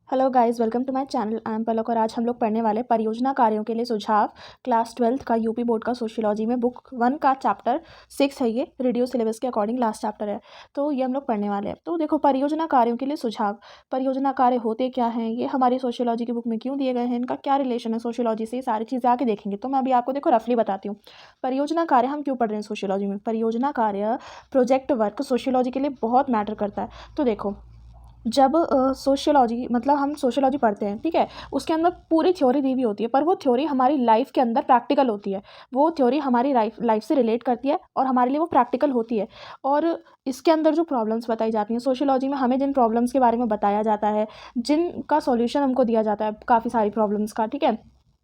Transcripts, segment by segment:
Hello guys, welcome to my channel. I am Palak और आज हम लोग पढ़ने वाले परियोजना कार्यों के लिए सुझाव क्लास 12th का यूपी बोर्ड का सोशियोलॉजी में बुक 1 का चैप्टर 6 है। ये रेडियो सिलेबस के अकॉर्डिंग लास्ट चैप्टर है, तो ये हम लोग पढ़ने वाले हैं। तो देखो, परियोजना कार्यों के लिए सुझाव। परियोजना कार्य होते क्या हैं, ये हमारी सोशियोलॉजी की बुक में क्यों दिए गए हैं, इनका क्या रिलेशन है सोशियोलॉजी से, ये सारी चीज़ें आगे देखेंगे। तो मैं अभी आपको देखो रफली बताती हूँ। परियोजना कार्य हम क्यों पढ़ रहे हैं सोशियोलॉजी में। परियोजना कार्य, प्रोजेक्ट वर्क सोशियोलॉजी के लिए बहुत मैटर करता है। तो देखो, जब सोशियोलॉजी मतलब हम सोशियोलॉजी पढ़ते हैं, ठीक है, उसके अंदर पूरी थ्योरी दी हुई होती है, पर वो थ्योरी हमारी लाइफ के अंदर प्रैक्टिकल होती है। वो थ्योरी हमारी लाइफ से रिलेट करती है और हमारे लिए वो प्रैक्टिकल होती है। और इसके अंदर जो प्रॉब्लम्स बताई जाती हैं सोशियोलॉजी में, हमें जिन प्रॉब्लम्स के बारे में बताया जाता है, जिनका सॉल्यूशन हमको दिया जाता है काफ़ी सारी प्रॉब्लम्स का, ठीक है।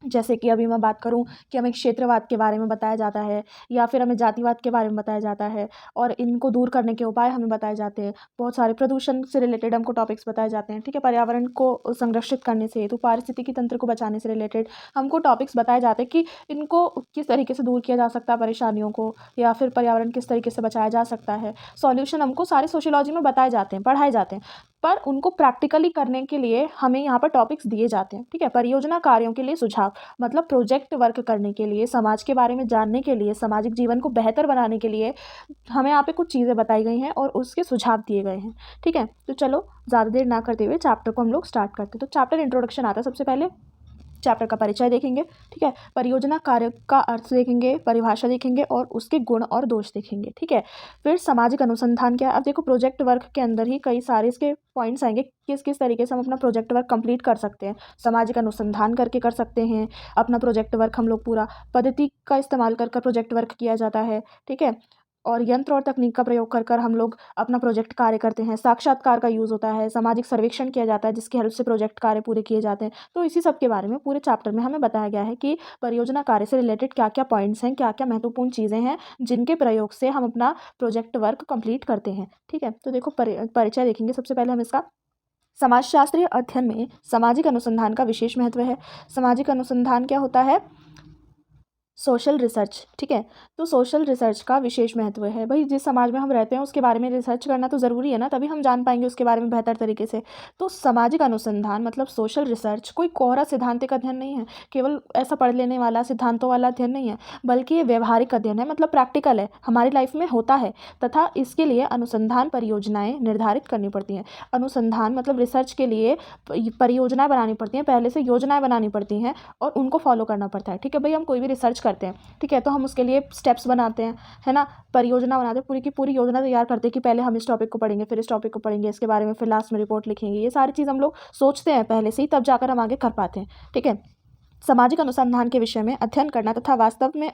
जैसे कि अभी मैं बात करूं कि हमें क्षेत्रवाद के बारे में बताया जाता है, या फिर हमें जातिवाद के बारे में बताया जाता है, और इनको दूर करने के उपाय हमें बताए जाते हैं। बहुत सारे प्रदूषण से रिलेटेड हमको टॉपिक्स बताए जाते हैं, ठीक है। पर्यावरण को संरक्षित करने से हेतु पारिस्थितिकी तंत्र को बचाने से रिलेटेड हमको टॉपिक्स बताए जाते हैं कि इनको किस तरीके से दूर किया जा सकता है, परेशानियों को, या फिर पर्यावरण किस तरीके से बचाया जा सकता है। सॉल्यूशन हमको सारे सोशियोलॉजी में बताए जाते हैं, पढ़ाए जाते हैं, पर उनको प्रैक्टिकली करने के लिए हमें यहाँ पर टॉपिक्स दिए जाते हैं, ठीक है। परियोजना कार्यों के लिए सुझाव मतलब प्रोजेक्ट वर्क करने के लिए, समाज के बारे में जानने के लिए, सामाजिक जीवन को बेहतर बनाने के लिए हमें यहाँ पे कुछ चीज़ें बताई गई हैं और उसके सुझाव दिए गए हैं, ठीक है। तो चलो ज़्यादा देर ना करते हुए चैप्टर को हम लोग स्टार्ट करते हैं। तो चैप्टर इंट्रोडक्शन आता है सबसे पहले। चैप्टर का परिचय देखेंगे, ठीक है। परियोजना कार्य का अर्थ देखेंगे, परिभाषा देखेंगे और उसके गुण और दोष देखेंगे, ठीक है। फिर सामाजिक अनुसंधान क्या है। अब देखो, प्रोजेक्ट वर्क के अंदर ही कई सारे इसके पॉइंट्स आएंगे, किस किस तरीके से हम अपना प्रोजेक्ट वर्क कंप्लीट कर सकते हैं। सामाजिक अनुसंधान करके कर सकते हैं अपना प्रोजेक्ट वर्क हम लोग पूरा। पद्धति का इस्तेमाल कर प्रोजेक्ट वर्क किया जाता है, ठीक है। और यंत्र और तकनीक का प्रयोग कर हम लोग अपना प्रोजेक्ट कार्य करते हैं। साक्षात्कार का यूज़ होता है, सामाजिक सर्वेक्षण किया जाता है जिसकी हेल्प से प्रोजेक्ट कार्य पूरे किए जाते हैं। तो इसी सब के बारे में पूरे चैप्टर में हमें बताया गया है कि परियोजना कार्य से रिलेटेड क्या क्या पॉइंट्स हैं, क्या क्या महत्वपूर्ण चीज़ें हैं जिनके प्रयोग से हम अपना प्रोजेक्ट वर्क कंप्लीट करते हैं, ठीक है। तो देखो, परिचय देखेंगे सबसे पहले हम इसका। समाजशास्त्रीय अध्ययन में सामाजिक अनुसंधान का विशेष महत्व है। सामाजिक अनुसंधान क्या होता है? सोशल रिसर्च, ठीक है। तो सोशल रिसर्च का विशेष महत्व है। भाई, जिस समाज में हम रहते हैं उसके बारे में रिसर्च करना तो ज़रूरी है ना, तभी हम जान पाएंगे उसके बारे में बेहतर तरीके से। तो सामाजिक अनुसंधान मतलब सोशल रिसर्च कोई कोरा सिद्धांतिक अध्ययन नहीं है, केवल ऐसा पढ़ लेने वाला सिद्धांतों वाला अध्ययन नहीं है, बल्कि ये व्यवहारिक अध्ययन है, मतलब प्रैक्टिकल है, हमारी लाइफ में होता है। तथा इसके लिए अनुसंधान परियोजनाएं निर्धारित करनी पड़ती हैं। अनुसंधान मतलब रिसर्च के लिए परियोजनाएं बनानी पड़ती हैं, पहले से योजनाएं बनानी पड़ती हैं और उनको फॉलो करना पड़ता है, ठीक है। भाई, हम कोई भी रिसर्च करते हैं, ठीक है, तो हम उसके लिए स्टेप्स बनाते हैं, है ना, परियोजना बनाते हैं, पूरी की पूरी योजना तैयार करते हैं कि पहले हम इस टॉपिक को पढ़ेंगे, फिर इस टॉपिक को पढ़ेंगे, इसके बारे में फिर लास्ट में रिपोर्ट लिखेंगे। ये सारी चीज़ हम लोग सोचते हैं पहले से ही, तब जाकर हम आगे कर पाते हैं, ठीक है। सामाजिक अनुसंधान के विषय में अध्ययन करना तथा वास्तव में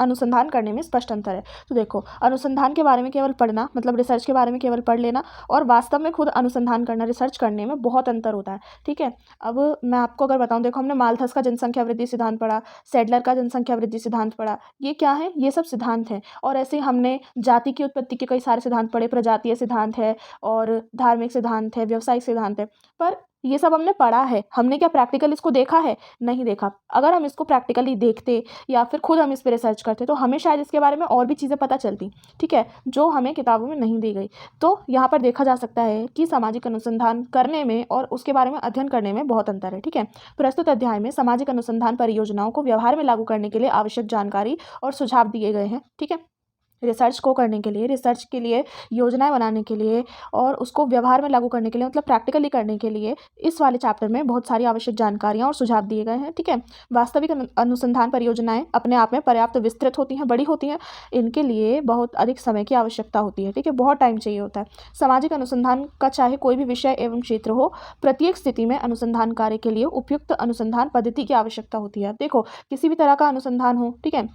अनुसंधान करने में स्पष्ट अंतर है। तो देखो, अनुसंधान के बारे में केवल पढ़ना मतलब रिसर्च के बारे में केवल पढ़ लेना, और वास्तव में खुद अनुसंधान करना, रिसर्च करने में बहुत अंतर होता है, ठीक है। अब मैं आपको अगर बताऊं, देखो, हमने माल्थस का जनसंख्या वृद्धि सिद्धांत पढ़ा, सैडलर का जनसंख्या वृद्धि सिद्धांत पढ़ा। ये क्या है? ये सब सिद्धांत हैं। और ऐसे ही हमने जाति की उत्पत्ति के कई सारे सिद्धांत पढ़े, प्रजातीय सिद्धांत है और धार्मिक सिद्धांत है, व्यवसायिक सिद्धांत है। पर ये सब हमने पढ़ा है, हमने क्या प्रैक्टिकल इसको देखा है? नहीं देखा। अगर हम इसको प्रैक्टिकली देखते या फिर खुद हम इस पर रिसर्च करते तो हमें शायद इसके बारे में और भी चीज़ें पता चलती, ठीक है, जो हमें किताबों में नहीं दी गई। तो यहाँ पर देखा जा सकता है कि सामाजिक अनुसंधान करने में और उसके बारे में अध्ययन करने में बहुत अंतर है, ठीक है। प्रस्तुत अध्याय में सामाजिक अनुसंधान परियोजनाओं को व्यवहार में लागू करने के लिए आवश्यक जानकारी और सुझाव दिए गए हैं, ठीक है। रिसर्च को करने के लिए, रिसर्च के लिए योजनाएं बनाने के लिए और उसको व्यवहार में लागू करने के लिए मतलब प्रैक्टिकली करने के लिए इस वाले चैप्टर में बहुत सारी आवश्यक जानकारियां और सुझाव दिए गए हैं, ठीक है। वास्तविक अनुसंधान परियोजनाएं अपने आप में पर्याप्त विस्तृत होती हैं, बड़ी होती हैं, इनके लिए बहुत अधिक समय की आवश्यकता होती है, ठीक है, बहुत टाइम चाहिए होता है। सामाजिक अनुसंधान का चाहे कोई भी विषय एवं क्षेत्र हो, प्रत्येक स्थिति में अनुसंधान कार्य के लिए उपयुक्त अनुसंधान पद्धति की आवश्यकता होती है। देखो, किसी भी तरह का अनुसंधान हो, ठीक है,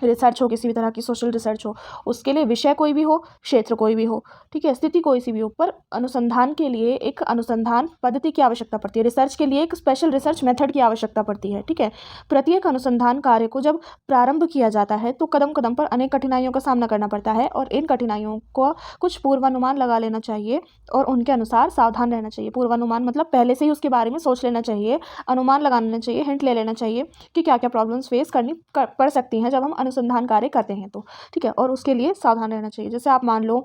रिसर्च हो, किसी भी तरह की सोशल रिसर्च हो, उसके लिए विषय कोई भी हो, क्षेत्र कोई भी हो, ठीक है, स्थिति कोई सी भी हो, पर अनुसंधान के लिए एक अनुसंधान पद्धति की आवश्यकता पड़ती है। रिसर्च के लिए एक स्पेशल रिसर्च मेथड की आवश्यकता पड़ती है, ठीक है। प्रत्येक अनुसंधान कार्य को जब प्रारंभ किया जाता है तो कदम कदम पर अनेक कठिनाइयों का सामना करना पड़ता है और इन कठिनाइयों को कुछ पूर्वानुमान लगा लेना चाहिए और उनके अनुसार सावधान रहना चाहिए। पूर्वानुमान मतलब पहले से ही उसके बारे में सोच लेना चाहिए, अनुमान लगा लेना चाहिए, हिंट ले लेना चाहिए कि क्या क्या प्रॉब्लम्स फेस करनी पड़ सकती हैं जब हम अनुसंधान कार्य करते हैं, तो ठीक है, और उसके लिए सावधान रहना चाहिए। जैसे आप मान लो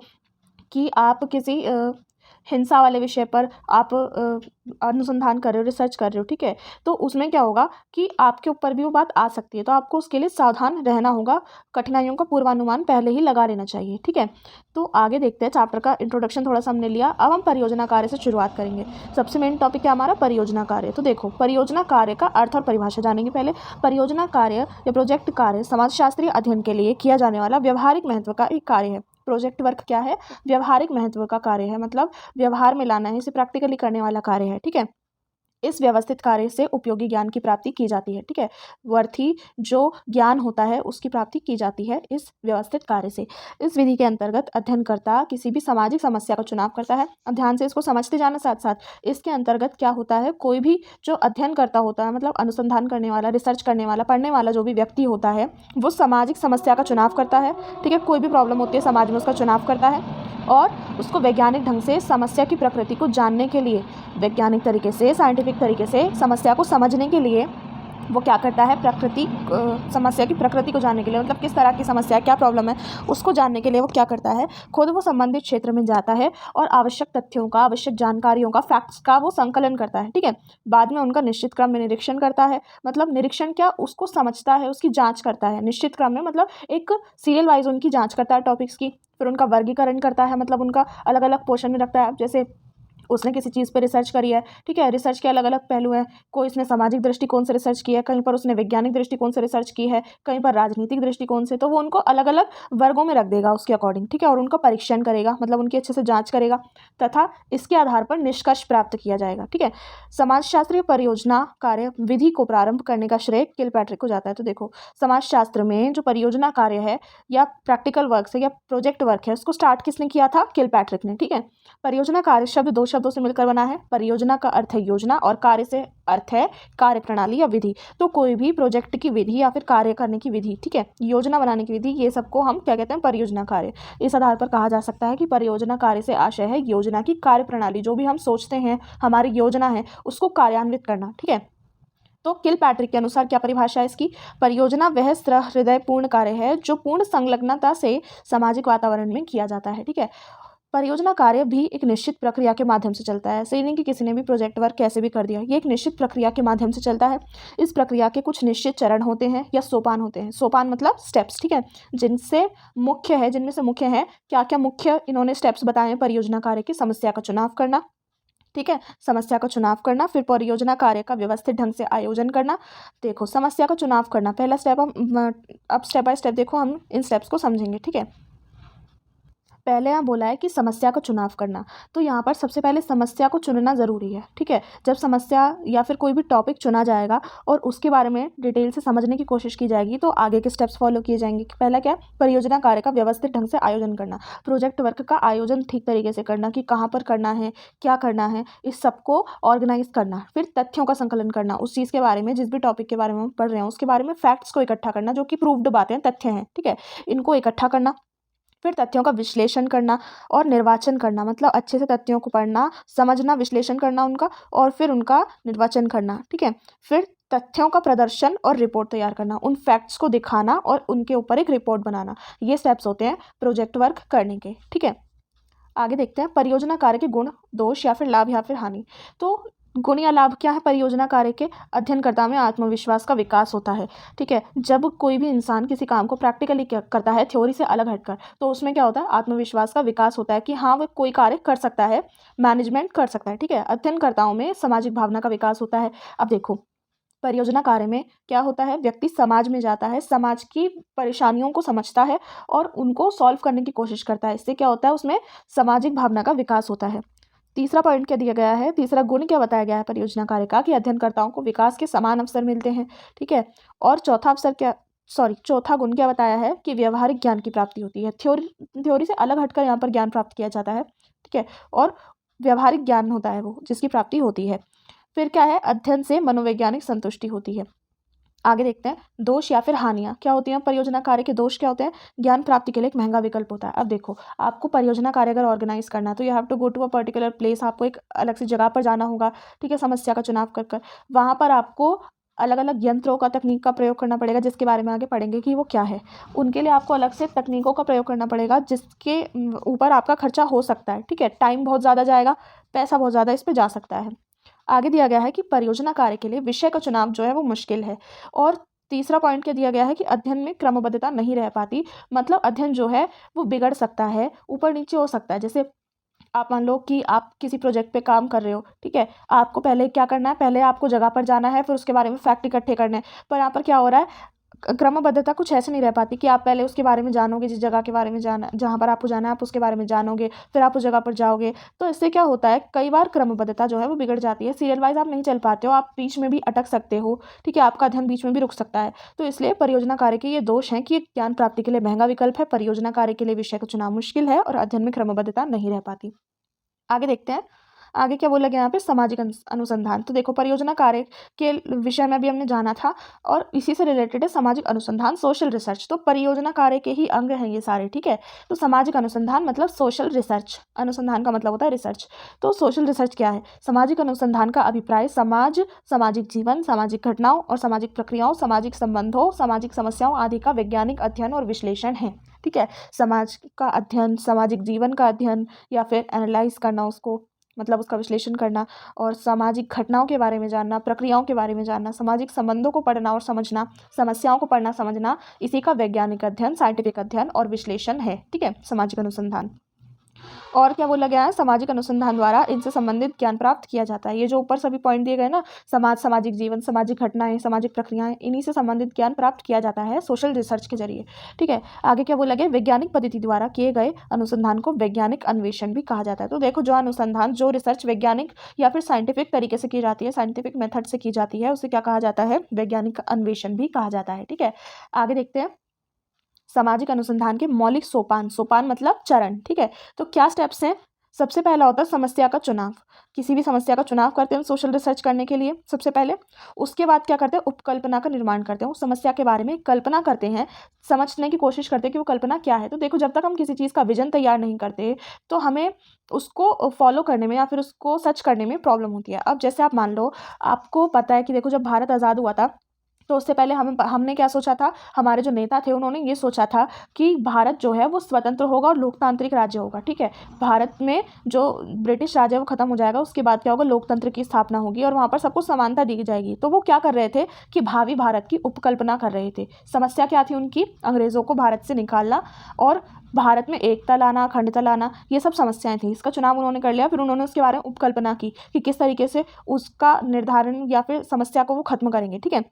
कि आप किसी हिंसा वाले विषय पर आप अनुसंधान कर रहे हो, रिसर्च कर रहे हो, ठीक है, तो उसमें क्या होगा कि आपके ऊपर भी वो बात आ सकती है, तो आपको उसके लिए सावधान रहना होगा, कठिनाइयों का पूर्वानुमान पहले ही लगा लेना चाहिए, ठीक है। तो आगे देखते हैं, चैप्टर का इंट्रोडक्शन थोड़ा सा हमने लिया, अब हम परियोजना कार्य से शुरुआत करेंगे। सबसे मेन टॉपिक है हमारा परियोजना कार्य। तो देखो, परियोजना कार्य का अर्थ और परिभाषा जानेंगे पहले। परियोजना कार्य या प्रोजेक्ट कार्य समाजशास्त्रीय अध्ययन के लिए किया जाने वाला व्यवहारिक महत्व का एक कार्य है। प्रोजेक्ट वर्क क्या है? व्यवहारिक महत्व का कार्य है, मतलब व्यवहार में लाना है, इसे प्रैक्टिकली करने वाला कार्य है, ठीक है। इस व्यवस्थित कार्य से उपयोगी ज्ञान की प्राप्ति की जाती है, ठीक है। वर्थी जो ज्ञान होता है उसकी प्राप्ति की जाती है इस व्यवस्थित कार्य से। इस विधि के अंतर्गत अध्ययनकर्ता किसी भी सामाजिक समस्या का चुनाव करता है। अब ध्यान से इसको समझते जाना, साथ साथ इसके अंतर्गत क्या होता है, कोई भी जो अध्ययन करता होता है, मतलब अनुसंधान करने वाला, रिसर्च करने वाला, पढ़ने वाला जो भी व्यक्ति होता है, वो सामाजिक समस्या का चुनाव करता है, ठीक है। कोई भी प्रॉब्लम होती है समाज में, उसका चुनाव करता है और उसको वैज्ञानिक ढंग से समस्या की प्रकृति को जानने के लिए, वैज्ञानिक तरीके से, साइंटिफिक तरीके से समस्या को समझने के लिए वो क्या करता है, समस्या की प्रकृति को जानने के लिए, मतलब किस तरह की समस्या है, क्या प्रॉब्लम है, उसको जानने के लिए वो क्या करता है, खुद वो संबंधित क्षेत्र में जाता है और आवश्यक तथ्यों का, आवश्यक जानकारियों का, फैक्ट्स का वो संकलन करता है, ठीक है। बाद में उनका निश्चित क्रम में निरीक्षण करता है, मतलब निरीक्षण क्या, उसको समझता है, उसकी जाँच करता है, निश्चित क्रम में मतलब एक सीरियल वाइज उनकी जाँच करता है टॉपिक्स की, फिर उनका वर्गीकरण करता है, मतलब उनका अलग अलग पोर्शन में रखता है। जैसे उसने किसी चीज़ पे रिसर्च करी है, ठीक है, रिसर्च के अलग अलग पहलू हैं, कोई इसने सामाजिक दृष्टिकोण से रिसर्च की है, कहीं पर उसने वैज्ञानिक दृष्टिकोण से रिसर्च की है, कहीं पर राजनीतिक दृष्टिकोण से, तो वो उनको अलग अलग वर्गों में रख देगा उसके अकॉर्डिंग, ठीक है, और उनका परीक्षण करेगा, मतलब उनकी अच्छे से जाँच करेगा तथा इसके आधार पर निष्कर्ष प्राप्त किया जाएगा, ठीक है। समाजशास्त्रीय परियोजना कार्य विधि को प्रारंभ करने का श्रेय किलपैट्रिक को जाता है। तो देखो, समाजशास्त्र में जो परियोजना कार्य है या प्रैक्टिकल वर्क है या प्रोजेक्ट वर्क है, उसको स्टार्ट किसने किया था? किलपैट्रिक ने, ठीक है। परियोजना कार्य शब्द दो शब्दों से मिलकर बना है। परियोजना का अर्थ है योजना और कार्य से अर्थ है कार्य प्रणाली या विधि। तो कोई भी प्रोजेक्ट की विधि या फिर कार्य करने की विधि, ठीक है, योजना बनाने की विधि, ये सबको हम क्या कहते हैं? परियोजना कार्य। इस आधार पर कहा जा सकता है कि परियोजना कार्य से आशय है योजना की कार्य प्रणाली, जो भी हम सोचते हैं, हमारी योजना है, उसको कार्यान्वित करना, ठीक है। तो किलपैट्रिक के अनुसार क्या परिभाषा है इसकी? परियोजना वह सहृदयपूर्ण कार्य है जो पूर्ण संलग्नता से सामाजिक वातावरण में किया जाता है, ठीक है। परियोजना कार्य भी एक निश्चित प्रक्रिया के माध्यम से चलता है। ऐसे ही नहीं कि किसी ने भी प्रोजेक्ट वर्क कैसे भी कर दिया, ये एक निश्चित प्रक्रिया के माध्यम से चलता है। इस प्रक्रिया के कुछ निश्चित चरण होते हैं या सोपान होते हैं। सोपान मतलब स्टेप्स, ठीक है, जिनमें से मुख्य है, क्या क्या मुख्य इन्होंने स्टेप्स बताए हैं परियोजना कार्य की? समस्या का चुनाव करना, ठीक है, समस्या का चुनाव करना, फिर परियोजना कार्य का व्यवस्थित ढंग से आयोजन करना। देखो, समस्या का चुनाव करना पहला स्टेप, हम अब स्टेप बाय स्टेप देखो हम इन स्टेप्स को समझेंगे, ठीक है। पहले यहाँ बोला है कि समस्या का चुनाव करना, तो यहाँ पर सबसे पहले समस्या को चुनना ज़रूरी है, ठीक है। जब समस्या या फिर कोई भी टॉपिक चुना जाएगा और उसके बारे में डिटेल से समझने की कोशिश की जाएगी, तो आगे के स्टेप्स फॉलो किए जाएंगे। पहला क्या? परियोजना कार्य का व्यवस्थित ढंग से आयोजन करना, प्रोजेक्ट वर्क का आयोजन ठीक तरीके से करना कि कहाँ पर करना है, क्या करना है, इस सबको ऑर्गेनाइज करना। फिर तथ्यों का संकलन करना, उस चीज़ के बारे में, जिस भी टॉपिक के बारे में हम पढ़ रहे हैं उसके बारे में फैक्ट्स को इकट्ठा करना, जो कि प्रूव्ड बातें, तथ्य हैं, ठीक है, इनको इकट्ठा करना। फिर तथ्यों का विश्लेषण करना और निर्वाचन करना, मतलब अच्छे से तथ्यों को पढ़ना, समझना, विश्लेषण करना उनका, और फिर उनका निर्वाचन करना, ठीक है। फिर तथ्यों का प्रदर्शन और रिपोर्ट तैयार करना, उन फैक्ट्स को दिखाना और उनके ऊपर एक रिपोर्ट बनाना। ये स्टेप्स होते हैं प्रोजेक्ट वर्क करने के, ठीक है। आगे देखते हैं परियोजना कार्य के गुण, दोष या फिर लाभ या फिर हानि। तो गुण या लाभ क्या है? परियोजना कार्य के अध्ययनकर्ता में आत्मविश्वास का विकास होता है, ठीक है। जब कोई भी इंसान किसी काम को प्रैक्टिकली करता है, थ्योरी से अलग हटकर, तो उसमें क्या होता है? आत्मविश्वास का विकास होता है कि हाँ, वो कोई कार्य कर सकता है, मैनेजमेंट कर सकता है, ठीक है। अध्ययनकर्ताओं में सामाजिक भावना का विकास होता है। अब देखो, परियोजना कार्य में क्या होता है? व्यक्ति समाज में जाता है, समाज की परेशानियों को समझता है और उनको सॉल्व करने की कोशिश करता है। इससे क्या होता है? उसमें सामाजिक भावना का विकास होता है। तीसरा पॉइंट क्या दिया गया है? तीसरा गुण क्या बताया गया है परियोजना कार्य का? कि अध्ययनकर्ताओं को विकास के समान अवसर मिलते हैं, ठीक है। और चौथा गुण क्या बताया है? कि व्यवहारिक ज्ञान की प्राप्ति होती है। थ्योरी से अलग हटकर यहाँ पर ज्ञान प्राप्त किया जाता है, ठीक है, और व्यवहारिक ज्ञान होता है वो जिसकी प्राप्ति होती है। फिर क्या है? अध्ययन से मनोवैज्ञानिक संतुष्टि होती है। आगे देखते हैं दोष या फिर हानियाँ क्या होती हैं। परियोजना कार्य के दोष क्या होते हैं? ज्ञान प्राप्ति के लिए एक महंगा विकल्प होता है। अब देखो, आपको परियोजना कार्य अगर ऑर्गेनाइज करना है तो you have to go to a particular place, आपको एक अलग सी जगह पर जाना होगा, ठीक है, समस्या का चुनाव कर कर। वहाँ पर आपको अलग अलग यंत्रों का, तकनीक का प्रयोग करना पड़ेगा, जिसके बारे में आगे पढ़ेंगे कि वो क्या है। उनके लिए आपको अलग से तकनीकों का प्रयोग करना पड़ेगा जिसके ऊपर आपका खर्चा हो सकता है, ठीक है। टाइम बहुत ज़्यादा जाएगा, पैसा बहुत ज़्यादा इस पर जा सकता है। आगे दिया गया है कि परियोजना कार्य के लिए विषय का चुनाव जो है वो मुश्किल है। और तीसरा पॉइंट क्या दिया गया है कि अध्ययन में क्रमबद्धता नहीं रह पाती, मतलब अध्ययन जो है वो बिगड़ सकता है, ऊपर नीचे हो सकता है। जैसे आप मान लो कि आप किसी प्रोजेक्ट पे काम कर रहे हो, ठीक है। आपको पहले क्या करना है, पहले आपको जगह पर जाना है, फिर उसके बारे में फैक्ट इकट्ठे करने हैं। पर यहाँ पर क्या हो रहा है, क्रमबद्धता कुछ ऐसे नहीं रह पाती कि आप पहले उसके बारे में जानोगे, जिस जगह के बारे में जाना, जहाँ पर आपको जाना है आप उसके बारे में जानोगे, फिर आप उस जगह पर जाओगे। तो इससे क्या होता है, कई बार क्रमबद्धता जो है वो बिगड़ जाती है, सीरियल वाइज आप नहीं चल पाते हो, आप बीच में भी अटक सकते हो, ठीक है। आपका अध्ययन बीच में भी रुक सकता है। तो इसलिए परियोजना कार्य के ये दोष हैं कि ज्ञान प्राप्ति के लिए महंगा विकल्प है, परियोजना कार्य के लिए विषय का चुनाव मुश्किल है और अध्ययन में क्रमबद्धता नहीं रह पाती। आगे देखते हैं, आगे क्या बोला गया यहाँ पे, सामाजिक अनुसंधान। तो देखो, परियोजना कार्य के विषय में भी हमने जाना था और इसी से रिलेटेड है सामाजिक अनुसंधान, सोशल रिसर्च। तो परियोजना कार्य के ही अंग हैं ये सारे, ठीक है। तो सामाजिक अनुसंधान मतलब सोशल रिसर्च, अनुसंधान का मतलब होता है रिसर्च। तो सोशल रिसर्च क्या है, सामाजिक अनुसंधान का अभिप्राय समाज, सामाजिक जीवन, सामाजिक घटनाओं और सामाजिक प्रक्रियाओं, सामाजिक संबंधों, सामाजिक समस्याओं आदि का वैज्ञानिक अध्ययन और विश्लेषण है, ठीक है। समाज का अध्ययन, सामाजिक जीवन का अध्ययन या फिर एनालाइज करना उसको, मतलब उसका विश्लेषण करना, और सामाजिक घटनाओं के बारे में जानना, प्रक्रियाओं के बारे में जानना, सामाजिक संबंधों को पढ़ना और समझना, समस्याओं को पढ़ना समझना, इसी का वैज्ञानिक अध्ययन, साइंटिफिक अध्ययन और विश्लेषण है, ठीक है, सामाजिक अनुसंधान। और क्या बोला गया है, सामाजिक अनुसंधान द्वारा इनसे संबंधित ज्ञान प्राप्त किया जाता है। ये जो ऊपर सभी पॉइंट दिए गए ना, समाज, सामाजिक जीवन, सामाजिक घटनाएं, सामाजिक प्रक्रियाएं, इन्हीं से संबंधित ज्ञान प्राप्त किया जाता है सोशल रिसर्च के जरिए, ठीक है। आगे क्या बोला गया, वैज्ञानिक पद्धति द्वारा किए गए अनुसंधान को वैज्ञानिक अन्वेषण भी कहा जाता है। तो देखो, जो अनुसंधान, जो रिसर्च वैज्ञानिक या फिर साइंटिफिक तरीके से की जाती है, साइंटिफिक मेथड से की जाती है, उसे क्या कहा जाता है, वैज्ञानिक अन्वेषण भी कहा जाता है, ठीक है। आगे देखते हैं, सामाजिक अनुसंधान के मौलिक सोपान, सोपान मतलब चरण, ठीक है। तो क्या स्टेप्स हैं, सबसे पहला होता है समस्या का चुनाव। किसी भी समस्या का चुनाव करते हैं सोशल रिसर्च करने के लिए सबसे पहले। उसके बाद क्या करते हैं, उपकल्पना का निर्माण करते हैं, उस समस्या के बारे में कल्पना करते हैं, समझने की कोशिश करते हैं कि वो कल्पना क्या है। तो देखो, जब तक हम किसी चीज़ का विजन तैयार नहीं करते तो हमें उसको फॉलो करने में या फिर उसको सर्च करने में प्रॉब्लम होती है। अब जैसे आप मान लो, आपको पता है कि देखो, जब भारत आज़ाद हुआ था तो उससे पहले हमने क्या सोचा था, हमारे जो नेता थे उन्होंने ये सोचा था कि भारत जो है वो स्वतंत्र होगा और लोकतांत्रिक राज्य होगा, ठीक है। भारत में जो ब्रिटिश राज्य है वो खत्म हो जाएगा, उसके बाद क्या होगा, लोकतंत्र की स्थापना होगी और वहाँ पर सबको समानता दी जाएगी। तो वो क्या कर रहे थे कि भावी भारत की उपकल्पना कर रहे थे। समस्या क्या थी उनकी, अंग्रेज़ों को भारत से निकालना और भारत में एकता लाना, अखंडता लाना, ये सब समस्याएं थी। इसका चुनाव उन्होंने कर लिया, फिर उन्होंने उसके बारे में उपकल्पना की कि किस तरीके से उसका निर्धारण या फिर समस्या को वो खत्म करेंगे, ठीक है।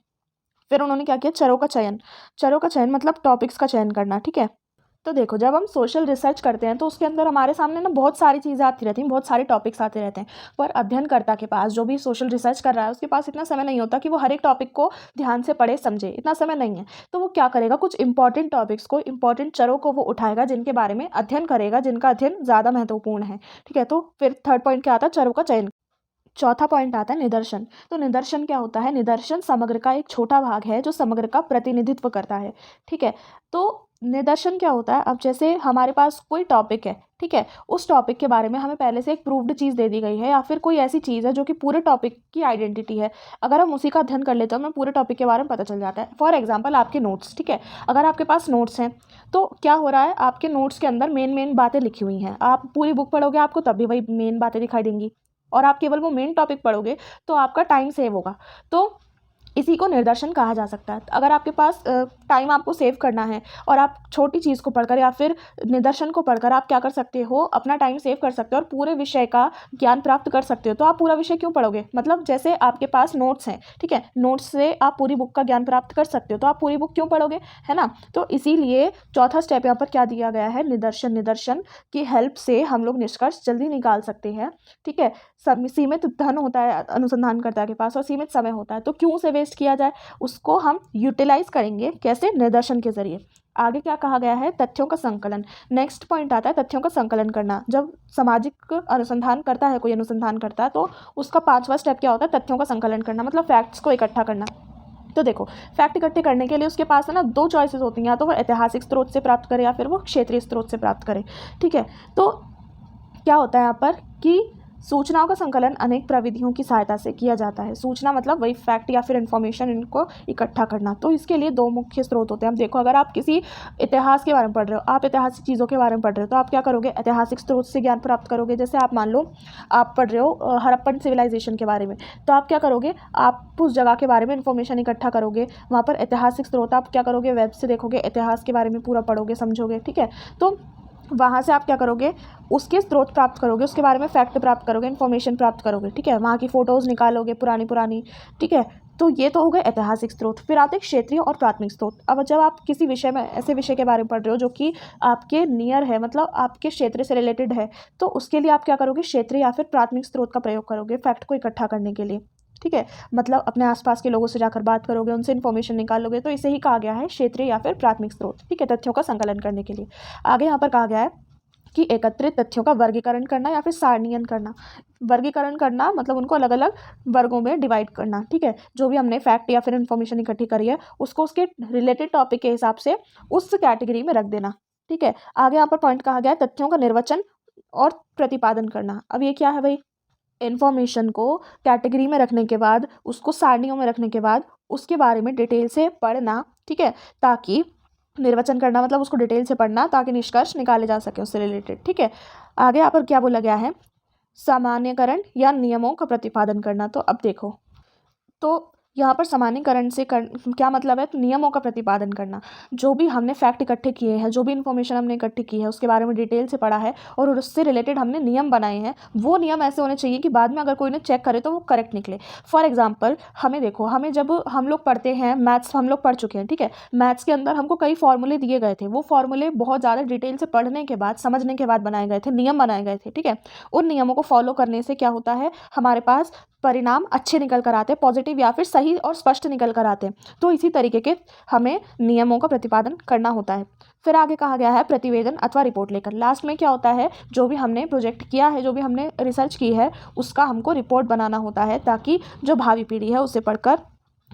फिर उन्होंने क्या किया, चरों का चयन, चरों का चयन मतलब टॉपिक्स का चयन करना, ठीक है। तो देखो, जब हम सोशल रिसर्च करते हैं तो उसके अंदर हमारे सामने ना बहुत सारी चीज़ें आती रहती हैं, बहुत सारे टॉपिक्स आते रहते हैं। पर अध्ययनकर्ता के पास, जो भी सोशल रिसर्च कर रहा है, उसके पास इतना समय नहीं होता कि वो हर एक टॉपिक को ध्यान से पढ़े समझे, इतना समय नहीं है। तो वो क्या करेगा, कुछ इंपॉर्टेंट टॉपिक्स को, इंपॉर्टेंट चरों को वो उठाएगा, जिनके बारे में अध्ययन करेगा, जिनका अध्ययन ज़्यादा महत्वपूर्ण है, ठीक है। तो फिर थर्ड पॉइंट क्या आता है, चरों का चयन। चौथा पॉइंट आता है निदर्शन। तो निदर्शन क्या होता है, निदर्शन समग्र का एक छोटा भाग है जो समग्र का प्रतिनिधित्व करता है, ठीक है। तो निदर्शन क्या होता है, अब जैसे हमारे पास कोई टॉपिक है, ठीक है, उस टॉपिक के बारे में हमें पहले से एक प्रूव्ड चीज़ दे दी गई है या फिर कोई ऐसी चीज़ है जो कि पूरे टॉपिक की आइडेंटिटी है। अगर हम उसी का अध्ययन कर लेते हैं, हमें पूरे टॉपिक के बारे में पता चल जाता है। फॉर एग्जाम्पल, आपके नोट्स, ठीक है, अगर आपके पास नोट्स हैं तो क्या हो रहा है, आपके नोट्स के अंदर मेन मेन बातें लिखी हुई हैं। आप पूरी बुक पढ़ोगे आपको तब भी वही मेन बातें दिखाई देंगी, और आप केवल वो मेन टॉपिक पढ़ोगे तो आपका टाइम सेव होगा। तो इसी को निर्देशन कहा जा सकता है। अगर आपके पास टाइम आपको सेव करना है और आप छोटी चीज़ को पढ़कर या फिर निदर्शन को पढ़कर आप क्या कर सकते हो, अपना टाइम सेव कर सकते हो और पूरे विषय का ज्ञान प्राप्त कर सकते हो। तो आप पूरा विषय क्यों पढ़ोगे, मतलब जैसे आपके पास नोट्स हैं, ठीक है, नोट्स से आप पूरी बुक का ज्ञान प्राप्त कर सकते हो, तो आप पूरी बुक क्यों पढ़ोगे, है ना। तो इसीलिए चौथा स्टेप यहाँ पर क्या दिया गया है, निदर्शन। निदर्शन की हेल्प से हम लोग निष्कर्ष जल्दी निकाल सकते हैं, ठीक है। सीमित धन होता है अनुसंधानकर्ता के पास और सीमित समय होता है, तो क्यों उसे वेस्ट किया जाए, उसको हम यूटिलाइज करेंगे कैसे, निदर्शन के जरिए। आगे क्या कहा गया है, तथ्यों का संकलन। नेक्स्ट पॉइंट आता है तथ्यों का संकलन करना। जब सामाजिक अनुसंधान करता है कोई, अनुसंधान करता है, तो उसका पांचवा स्टेप क्या होता है, तथ्यों का संकलन करना, मतलब फैक्ट्स को इकट्ठा करना। तो देखो, फैक्ट इकट्ठे करने के लिए उसके पास है ना दो चॉइसेस होती हैं, या तो वो ऐतिहासिक स्रोत से प्राप्त करे या फिर वो क्षेत्रीय स्रोत से प्राप्त करे, ठीक है। तो क्या होता है यहाँ पर कि सूचनाओं का संकलन अनेक प्रविधियों की सहायता से किया जाता है। सूचना मतलब वही फैक्ट या फिर इन्फॉर्मेशन, इनको इकट्ठा करना। तो इसके लिए दो मुख्य स्रोत होते हैं। अब देखो, अगर आप किसी इतिहास के बारे में पढ़ रहे हो, आप ऐतिहासिक चीज़ों के बारे में पढ़ रहे हो, तो आप क्या करोगे, ऐतिहासिक स्रोत से ज्ञान प्राप्त करोगे। जैसे आप मान लो आप पढ़ रहे हो हड़प्पन सिविलाइजेशन के बारे में, तो आप क्या करोगे, आप उस जगह के बारे में इन्फॉर्मेशन इकट्ठा करोगे। वहाँ पर ऐतिहासिक स्रोत आप क्या करोगे, वेब से देखोगे, इतिहास के बारे में पूरा पढ़ोगे, समझोगे। ठीक है, तो वहाँ से आप क्या करोगे, उसके स्रोत प्राप्त करोगे, उसके बारे में फैक्ट प्राप्त करोगे, इन्फॉर्मेशन प्राप्त करोगे। ठीक है, वहाँ की फ़ोटोज़ निकालोगे पुरानी। ठीक है, तो ये तो हो गए ऐतिहासिक स्रोत। फिर आते हैं क्षेत्रीय और प्राथमिक स्रोत। अब जब आप किसी विषय में, ऐसे विषय के बारे में पढ़ रहे हो जो कि आपके नियर है, मतलब आपके क्षेत्र से रिलेटेड है, तो उसके लिए आप क्या करोगे, क्षेत्रीय या फिर प्राथमिक स्रोत का प्रयोग करोगे फैक्ट को इकट्ठा करने के लिए। ठीक है, मतलब अपने आसपास के लोगों से जाकर बात करोगे, उनसे इन्फॉर्मेशन निकालोगे। तो इसे ही कहा गया है क्षेत्रीय या फिर प्राथमिक स्रोत। ठीक है, तथ्यों का संकलन करने के लिए। आगे यहाँ पर कहा गया है कि एकत्रित तथ्यों का वर्गीकरण करना या फिर सारणीयन करना। वर्गीकरण करना मतलब उनको अलग अलग वर्गों में डिवाइड करना। ठीक है, जो भी हमने फैक्ट या फिर इन्फॉर्मेशन इकट्ठी करी है, उसको उसके रिलेटेड टॉपिक के हिसाब से उस कैटेगरी में रख देना। ठीक है, आगे यहाँ पर पॉइंट कहा गया है तथ्यों का निर्वचन और प्रतिपादन करना। अब ये क्या है भाई, इन्फॉर्मेशन को कैटेगरी में रखने के बाद, उसको सारणियों में रखने के बाद, उसके बारे में डिटेल से पढ़ना। ठीक है, ताकि निर्वचन करना मतलब उसको डिटेल से पढ़ना ताकि निष्कर्ष निकाले जा सके उससे रिलेटेड। ठीक है, आगे यहाँ पर क्या बोला गया है, सामान्यकरण या नियमों का प्रतिपादन करना। तो अब देखो, तो यहाँ पर सामान्यकरण से क्या मतलब है, तो नियमों का प्रतिपादन करना। जो भी हमने फैक्ट इकट्ठे किए हैं, जो भी इन्फॉर्मेशन हमने इकट्ठी की है, उसके बारे में डिटेल से पढ़ा है और उससे रिलेटेड हमने नियम बनाए हैं, वो नियम ऐसे होने चाहिए कि बाद में अगर कोई उन्हें चेक करे तो वो करेक्ट निकले। फॉर एग्जाम्पल, हमें देखो, हमें जब हम लोग पढ़ते हैं मैथ्स, हम लोग पढ़ चुके हैं। ठीक है, मैथ्स के अंदर हमको कई फॉर्मूले दिए गए थे, वो फॉर्मूले बहुत ज़्यादा डिटेल से पढ़ने के बाद, समझने के बाद बनाए गए थे, नियम बनाए गए थे। ठीक है, उन नियमों को फॉलो करने से क्या होता है, हमारे पास परिणाम अच्छे निकल कर आते हैं, पॉजिटिव या फिर सही और स्पष्ट निकल कर आते हैं। तो इसी तरीके के हमें नियमों का प्रतिपादन करना होता है। फिर आगे कहा गया है प्रतिवेदन अथवा रिपोर्ट लेकर। लास्ट में क्या होता है, जो भी हमने प्रोजेक्ट किया है, जो भी हमने रिसर्च की है, उसका हमको रिपोर्ट बनाना होता है ताकि जो भावी पीढ़ी है उसे पढ़कर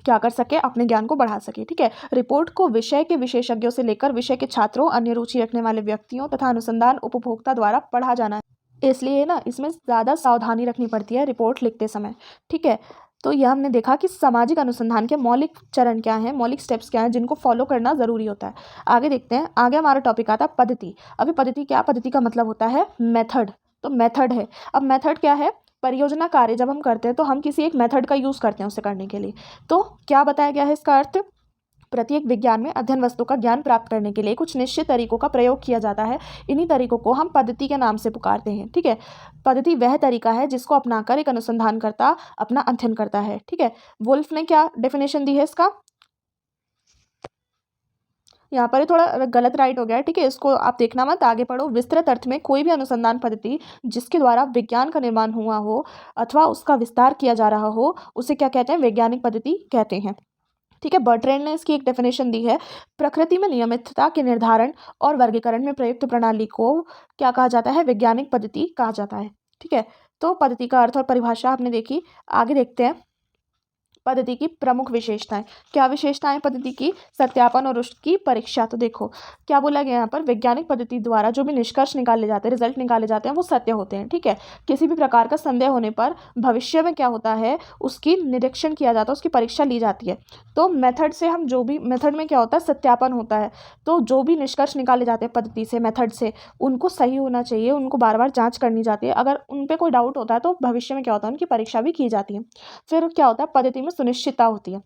क्या कर सके, अपने ज्ञान को बढ़ा सके। ठीक है, रिपोर्ट को विषय के विशेषज्ञों से लेकर विषय के छात्रों, अन्य रुचि रखने वाले व्यक्तियों तथा अनुसंधान उपभोक्ता द्वारा पढ़ा जाना है। इसलिए ना इसमें ज़्यादा सावधानी रखनी पड़ती है रिपोर्ट लिखते समय। ठीक है, तो यह हमने देखा कि सामाजिक अनुसंधान के मौलिक चरण क्या हैं, मौलिक स्टेप्स क्या हैं, जिनको फॉलो करना ज़रूरी होता है। आगे देखते हैं, आगे हमारा टॉपिक आता है पद्धति। अभी पद्धति क्या, पद्धति का मतलब होता है मेथड। तो मेथड है, अब मेथड क्या है, परियोजना कार्य जब हम करते हैं तो हम किसी एक मेथड का यूज़ करते हैं उसे करने के लिए। तो क्या बताया गया है इसका अर्थ, प्रत्येक विज्ञान में अध्ययन वस्तु का ज्ञान प्राप्त करने के लिए कुछ निश्चित तरीकों का प्रयोग किया जाता है। इन्हीं तरीकों को हम पद्धति के नाम से पुकारते हैं। ठीक है, पद्धति वह तरीका है जिसको अपनाकर एक अनुसंधानकर्ता अपना अध्ययन करता है। ठीक है, वुल्फ ने क्या डेफिनेशन दी है इसका, यहाँ पर थोड़ा गलत राइट हो गया है। ठीक है, इसको आप देखना मत, आगे पढ़ो। विस्तृत अर्थ में कोई भी अनुसंधान पद्धति जिसके द्वारा विज्ञान का निर्माण हुआ हो अथवा उसका विस्तार किया जा रहा हो, उसे क्या कहते हैं, वैज्ञानिक पद्धति कहते हैं। ठीक है, बर्ट्रैंड ने इसकी एक डेफिनेशन दी है, प्रकृति में नियमितता के निर्धारण और वर्गीकरण में प्रयुक्त प्रणाली को क्या कहा जाता है, वैज्ञानिक पद्धति कहा जाता है। ठीक है, तो पद्धति का अर्थ और परिभाषा आपने देखी। आगे देखते हैं पद्धति की प्रमुख विशेषताएं। क्या विशेषताएं पद्धति की, सत्यापन और उसकी परीक्षा। तो देखो क्या बोला गया यहाँ पर, वैज्ञानिक पद्धति द्वारा जो भी निष्कर्ष निकाले जाते हैं, रिजल्ट निकाले जाते हैं, वो सत्य होते हैं। ठीक है, किसी भी प्रकार का संदेह होने पर भविष्य में क्या होता है, उसकी निरीक्षण किया जाता है, उसकी परीक्षा ली जाती है। तो मेथड से हम जो भी, मेथड में क्या होता है, सत्यापन होता है। तो जो भी निष्कर्ष निकाले जाते हैं पद्धति से, मेथड से, उनको सही होना चाहिए, उनको बार बार जाँच करनी जाती है। अगर उन पर कोई डाउट होता है तो भविष्य में क्या होता है, उनकी परीक्षा भी की जाती है। फिर क्या होता है, पद्धति में सुनिश्चितता होती है।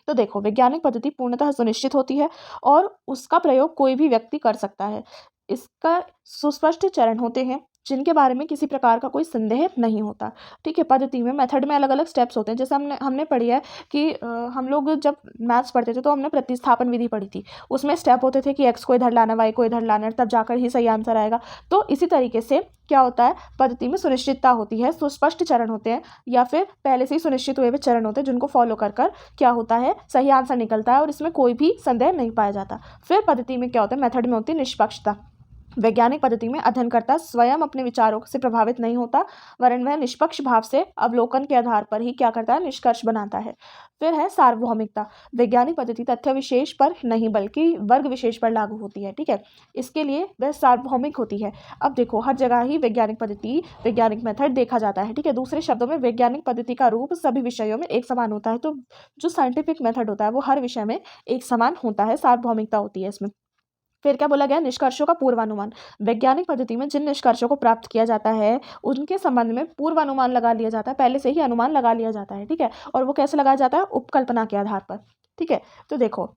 तो देखो, वैज्ञानिक पद्धति पूर्णतः सुनिश्चित होती है और उसका प्रयोग कोई भी व्यक्ति कर सकता है। इसका सुस्पष्ट चरण होते हैं जिनके बारे में किसी प्रकार का कोई संदेह नहीं होता। ठीक है, पद्धति में, मेथड में अलग अलग स्टेप्स होते हैं। जैसे हमने पढ़ी है कि हम लोग जब मैथ्स पढ़ते थे तो हमने प्रतिस्थापन विधि पढ़ी थी। उसमें स्टेप होते थे कि एक्स को इधर लाना, वाई को इधर लाना, तब जाकर ही सही आंसर आएगा। तो इसी तरीके से क्या होता है, पद्धति में सुनिश्चितता होती है, सुस्पष्ट चरण होते हैं या फिर पहले से ही सुनिश्चित हुए चरण होते हैं जिनको फॉलो कर क्या होता है, सही आंसर निकलता है और इसमें कोई भी संदेह नहीं पाया जाता। फिर पद्धति में क्या होता है, मेथड में होती है निष्पक्षता। वैज्ञानिक पद्धति में अध्ययनकर्ता स्वयं अपने विचारों से प्रभावित नहीं होता, वरन वह निष्पक्ष भाव से अवलोकन के आधार पर ही क्या करता है, निष्कर्ष बनाता है। फिर है सार्वभौमिकता। वैज्ञानिक पद्धति तथ्य विशेष पर नहीं बल्कि वर्ग विशेष पर लागू होती है, ठीक है, इसके लिए वह सार्वभौमिक होती है। अब देखो, हर जगह ही वैज्ञानिक पद्धति, वैज्ञानिक मेथड देखा जाता है, ठीक है। दूसरे शब्दों में वैज्ञानिक पद्धति का रूप सभी विषयों में एक समान होता है। तो जो साइंटिफिक मेथड होता है वो हर विषय में एक समान होता है, सार्वभौमिकता होती है इसमें। फिर क्या बोला गया, निष्कर्षों का पूर्वानुमान। वैज्ञानिक पद्धति में जिन निष्कर्षों को प्राप्त किया जाता है उनके संबंध में पूर्वानुमान लगा लिया जाता है, पहले से ही अनुमान लगा लिया जाता है, ठीक है। और वो कैसे लगाया जाता है, उपकल्पना के आधार पर, ठीक है। तो देखो,